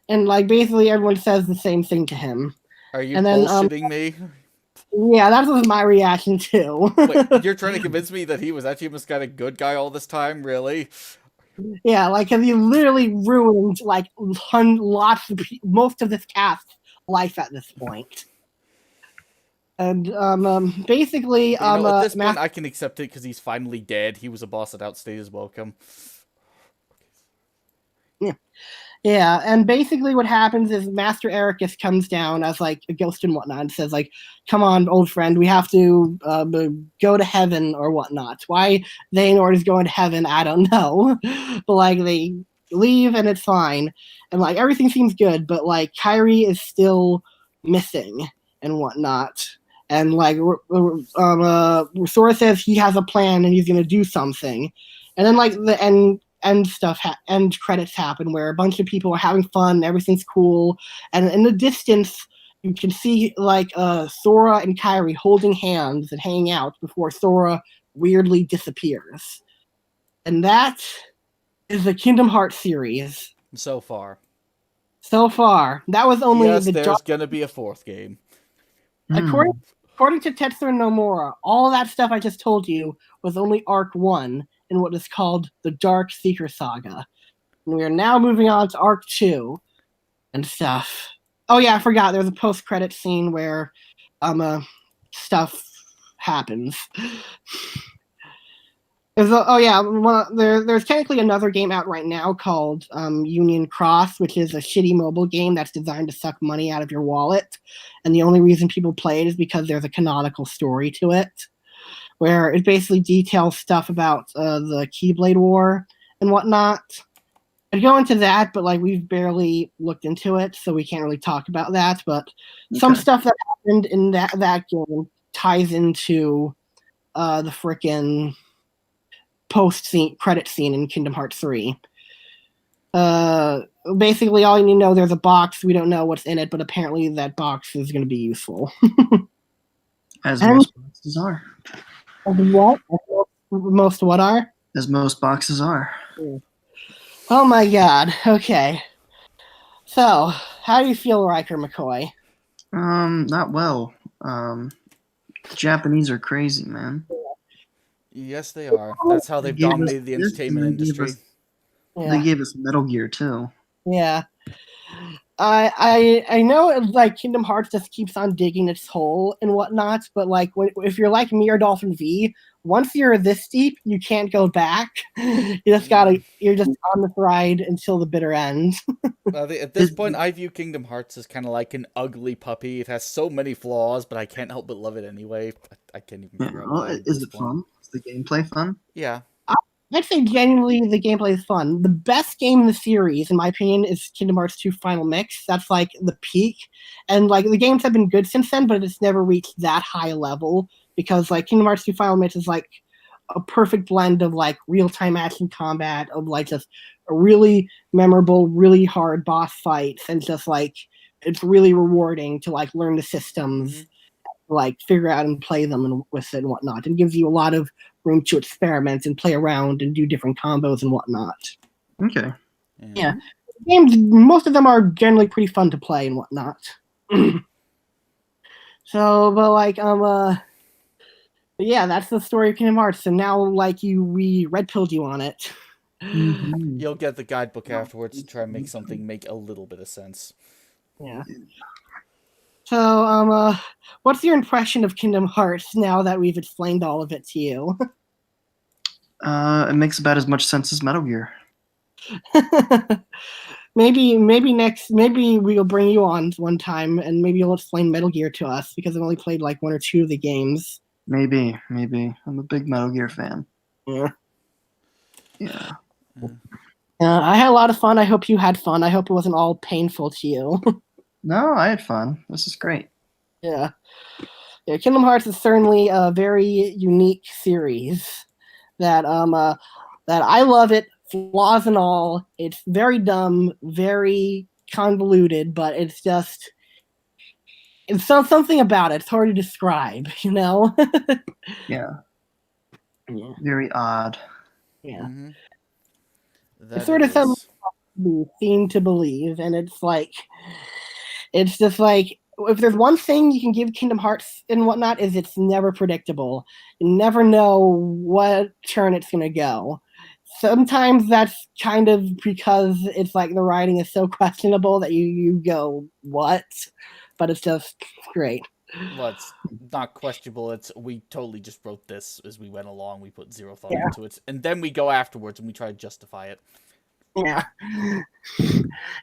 And like basically everyone says the same thing to him. Are you and then, bullshitting me? Yeah, that was my reaction too. Wait, you're trying to convince me that he was actually this kind of good guy all this time? Really? Yeah, like cause he literally ruined like most of this cast's life at this point. And basically, at this point, I can accept it because he's finally dead. He was a boss that outstayed his welcome. Yeah, and basically what happens is Master Ericus comes down as like a ghost and whatnot and says like, "Come on, old friend, we have to go to heaven or whatnot." Why Xehanort is going to heaven, I don't know, but like they leave and it's fine, and like everything seems good, but like Kyrie is still missing and whatnot, and like Sora says he has a plan and he's gonna do something, and then like the end credits happen where a bunch of people are having fun, everything's cool, and in the distance you can see like Sora and Kyrie holding hands and hanging out before Sora weirdly disappears. And that is the Kingdom Hearts series. So far. That was only there's gonna be a fourth game. According to Tetsuya Nomura, all that stuff I just told you was only Arc 1 in what is called the Dark Seeker Saga. And we are now moving on to Arc 2 and stuff. Oh yeah, I forgot, there's a post-credit scene where stuff happens. There's technically another game out right now called Union Cross, which is a shitty mobile game that's designed to suck money out of your wallet. And the only reason people play it is because there's a canonical story to it, where it basically details stuff about the Keyblade War and whatnot. I'd go into that, but like we've barely looked into it, so we can't really talk about that. But some stuff that happened in that game ties into the frickin' credit scene in Kingdom Hearts 3. Basically, all you need to know, there's a box. We don't know what's in it, but apparently that box is going to be useful. As most boxes are. What? Most what are? As most boxes are. Oh my god. Okay. So, how do you feel, Riker McCoy? Not well. The Japanese are crazy, man. Yes, they are. That's how they've dominated the entertainment industry. They gave us Metal Gear too. Yeah. I know like Kingdom Hearts just keeps on digging its hole and whatnot, but like if you're like me or Dolphin V, once you're this deep, you can't go back. You're just on the ride until the bitter end. At this point, I view Kingdom Hearts as kind of like an ugly puppy. It has so many flaws, but I can't help but love it anyway. I can't even figure out why. Is it fun? Is the gameplay fun? Yeah. I'd say genuinely the gameplay is fun. The best game in the series, in my opinion, is Kingdom Hearts 2 Final Mix. That's like the peak. And like the games have been good since then, but it's never reached that high level because like Kingdom Hearts 2 Final Mix is like a perfect blend of like real-time action combat, of like just a really memorable, really hard boss fights, and just like it's really rewarding to like learn the systems, like figure out and play them and with it and whatnot. It gives you a lot of room to experiment and play around and do different combos and whatnot. Okay. Yeah. Games, most of them are generally pretty fun to play and whatnot. So, but like, yeah, that's the story of Kingdom Hearts. And now, like, we red pilled you on it. Mhm. You'll get the guidebook afterwards to try and make something make a little bit of sense. Yeah. So, what's your impression of Kingdom Hearts now that we've explained all of it to you? It makes about as much sense as Metal Gear. maybe we'll bring you on one time and maybe you'll explain Metal Gear to us because I've only played like 1 or 2 of the games. Maybe. I'm a big Metal Gear fan. Yeah. Yeah. I had a lot of fun. I hope you had fun. I hope it wasn't all painful to you. No, I had fun. This is great. Yeah. Yeah, Kingdom Hearts is certainly a very unique series that that I love it, flaws and all. It's very dumb, very convoluted, but it's just it's something about it. It's hard to describe, you know? Yeah. Yeah. Very odd. Yeah. Mm-hmm. It's sort of something you seem to believe, and it's just like if there's one thing you can give Kingdom Hearts and whatnot is it's never predictable. You never know what turn it's gonna go. Sometimes that's kind of because it's like the writing is so questionable that you go what, but it's just great. Well, it's not questionable. It's we totally just wrote this as we went along. We put zero thought Yeah. into it, and then we go afterwards and we try to justify it. Yeah.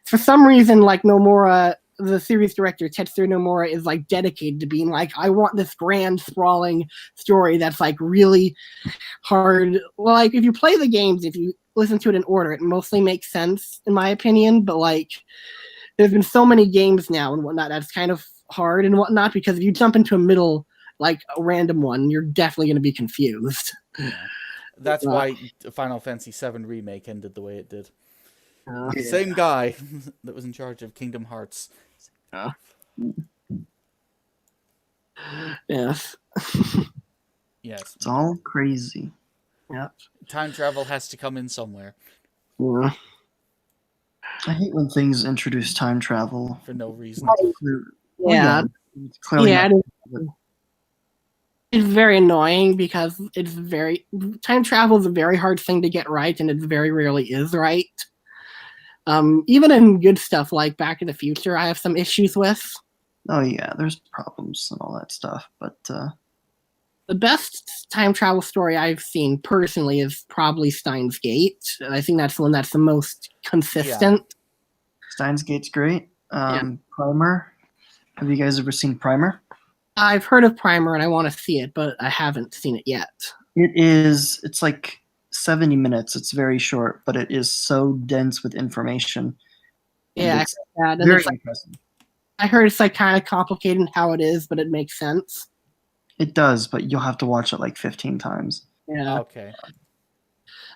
For some reason, like Nomura, the series director Tetsuya Nomura, is like dedicated to being like, I want this grand, sprawling story that's like really hard. Well, like if you play the games, if you listen to it in order, it mostly makes sense in my opinion. But like, there's been so many games now and whatnot that's kind of hard and whatnot because if you jump into a middle, like a random one, you're definitely going to be confused. Yeah. That's why Final Fantasy VII Remake ended the way it did. Yeah. Same guy that was in charge of Kingdom Hearts. Yes. Yes. It's all crazy. Yeah. Time travel has to come in somewhere Yeah. I hate when things introduce time travel. for no reason. Yeah. It's clearly Yeah, not- it's very annoying because time travel is a very hard thing to get right, and it very rarely is right. Even in good stuff like Back to the Future, I have some issues with. Oh yeah, there's problems and all that stuff, but The best time travel story I've seen personally is probably Steins Gate. I think that's the one that's the most consistent. Steins Gate's great. Primer. Have you guys ever seen Primer? I've heard of Primer and I want to see it, but I haven't seen it yet. It's like 70 minutes. It's very short, but it is so dense with information. Yeah, it's I heard that. very It's like, impressive. I heard it's like kind of complicated in how it is, but it makes sense. It does, but you'll have to watch it like 15 times. Yeah. Okay.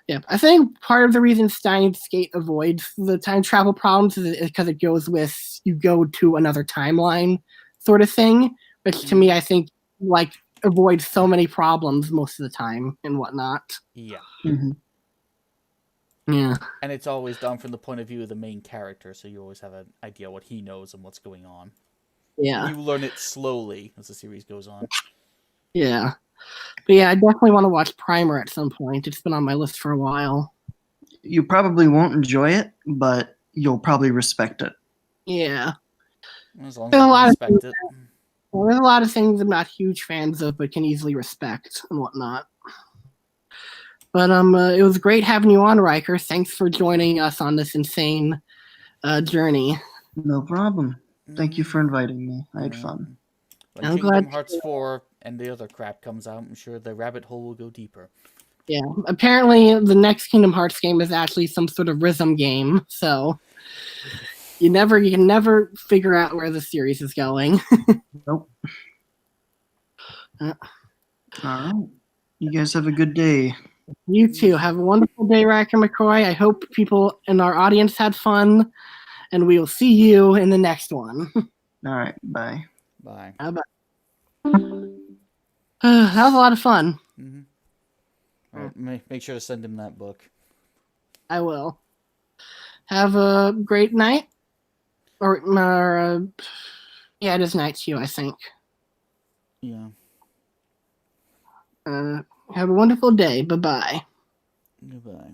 Yeah, I think part of the reason Steins Gate avoids the time travel problems is because it goes with you go to another timeline sort of thing, which to me I think like avoids so many problems most of the time and whatnot. Yeah. Mm-hmm. Yeah. And it's always done from the point of view of the main character, so you always have an idea what he knows and what's going on. Yeah. You learn it slowly as the series goes on. Yeah. But yeah, I definitely want to watch Primer at some point. It's been on my list for a while. You probably won't enjoy it, but you'll probably respect it. Yeah. As long as There's a you lot of respect it. Well, there's a lot of things I'm not huge fans of, but can easily respect and whatnot. But it was great having you on, Riker. Thanks for joining us on this insane journey. No problem. Thank you for inviting me. I had fun. When I'm Kingdom glad- Hearts 4 and the other crap comes out, I'm sure the rabbit hole will go deeper. Yeah. Apparently, the next Kingdom Hearts game is actually some sort of rhythm game, so you can never figure out where the series is going. Nope. All right. You guys have a good day. You too. Have a wonderful day, Riker McCoy. I hope people in our audience had fun, and we will see you in the next one. All right. Bye. Bye. How about that was a lot of fun. Mm-hmm. All right, make sure to send him that book. I will. Have a great night. Yeah, it is night to you, I think. Yeah. Have a wonderful day. Bye-bye. Goodbye.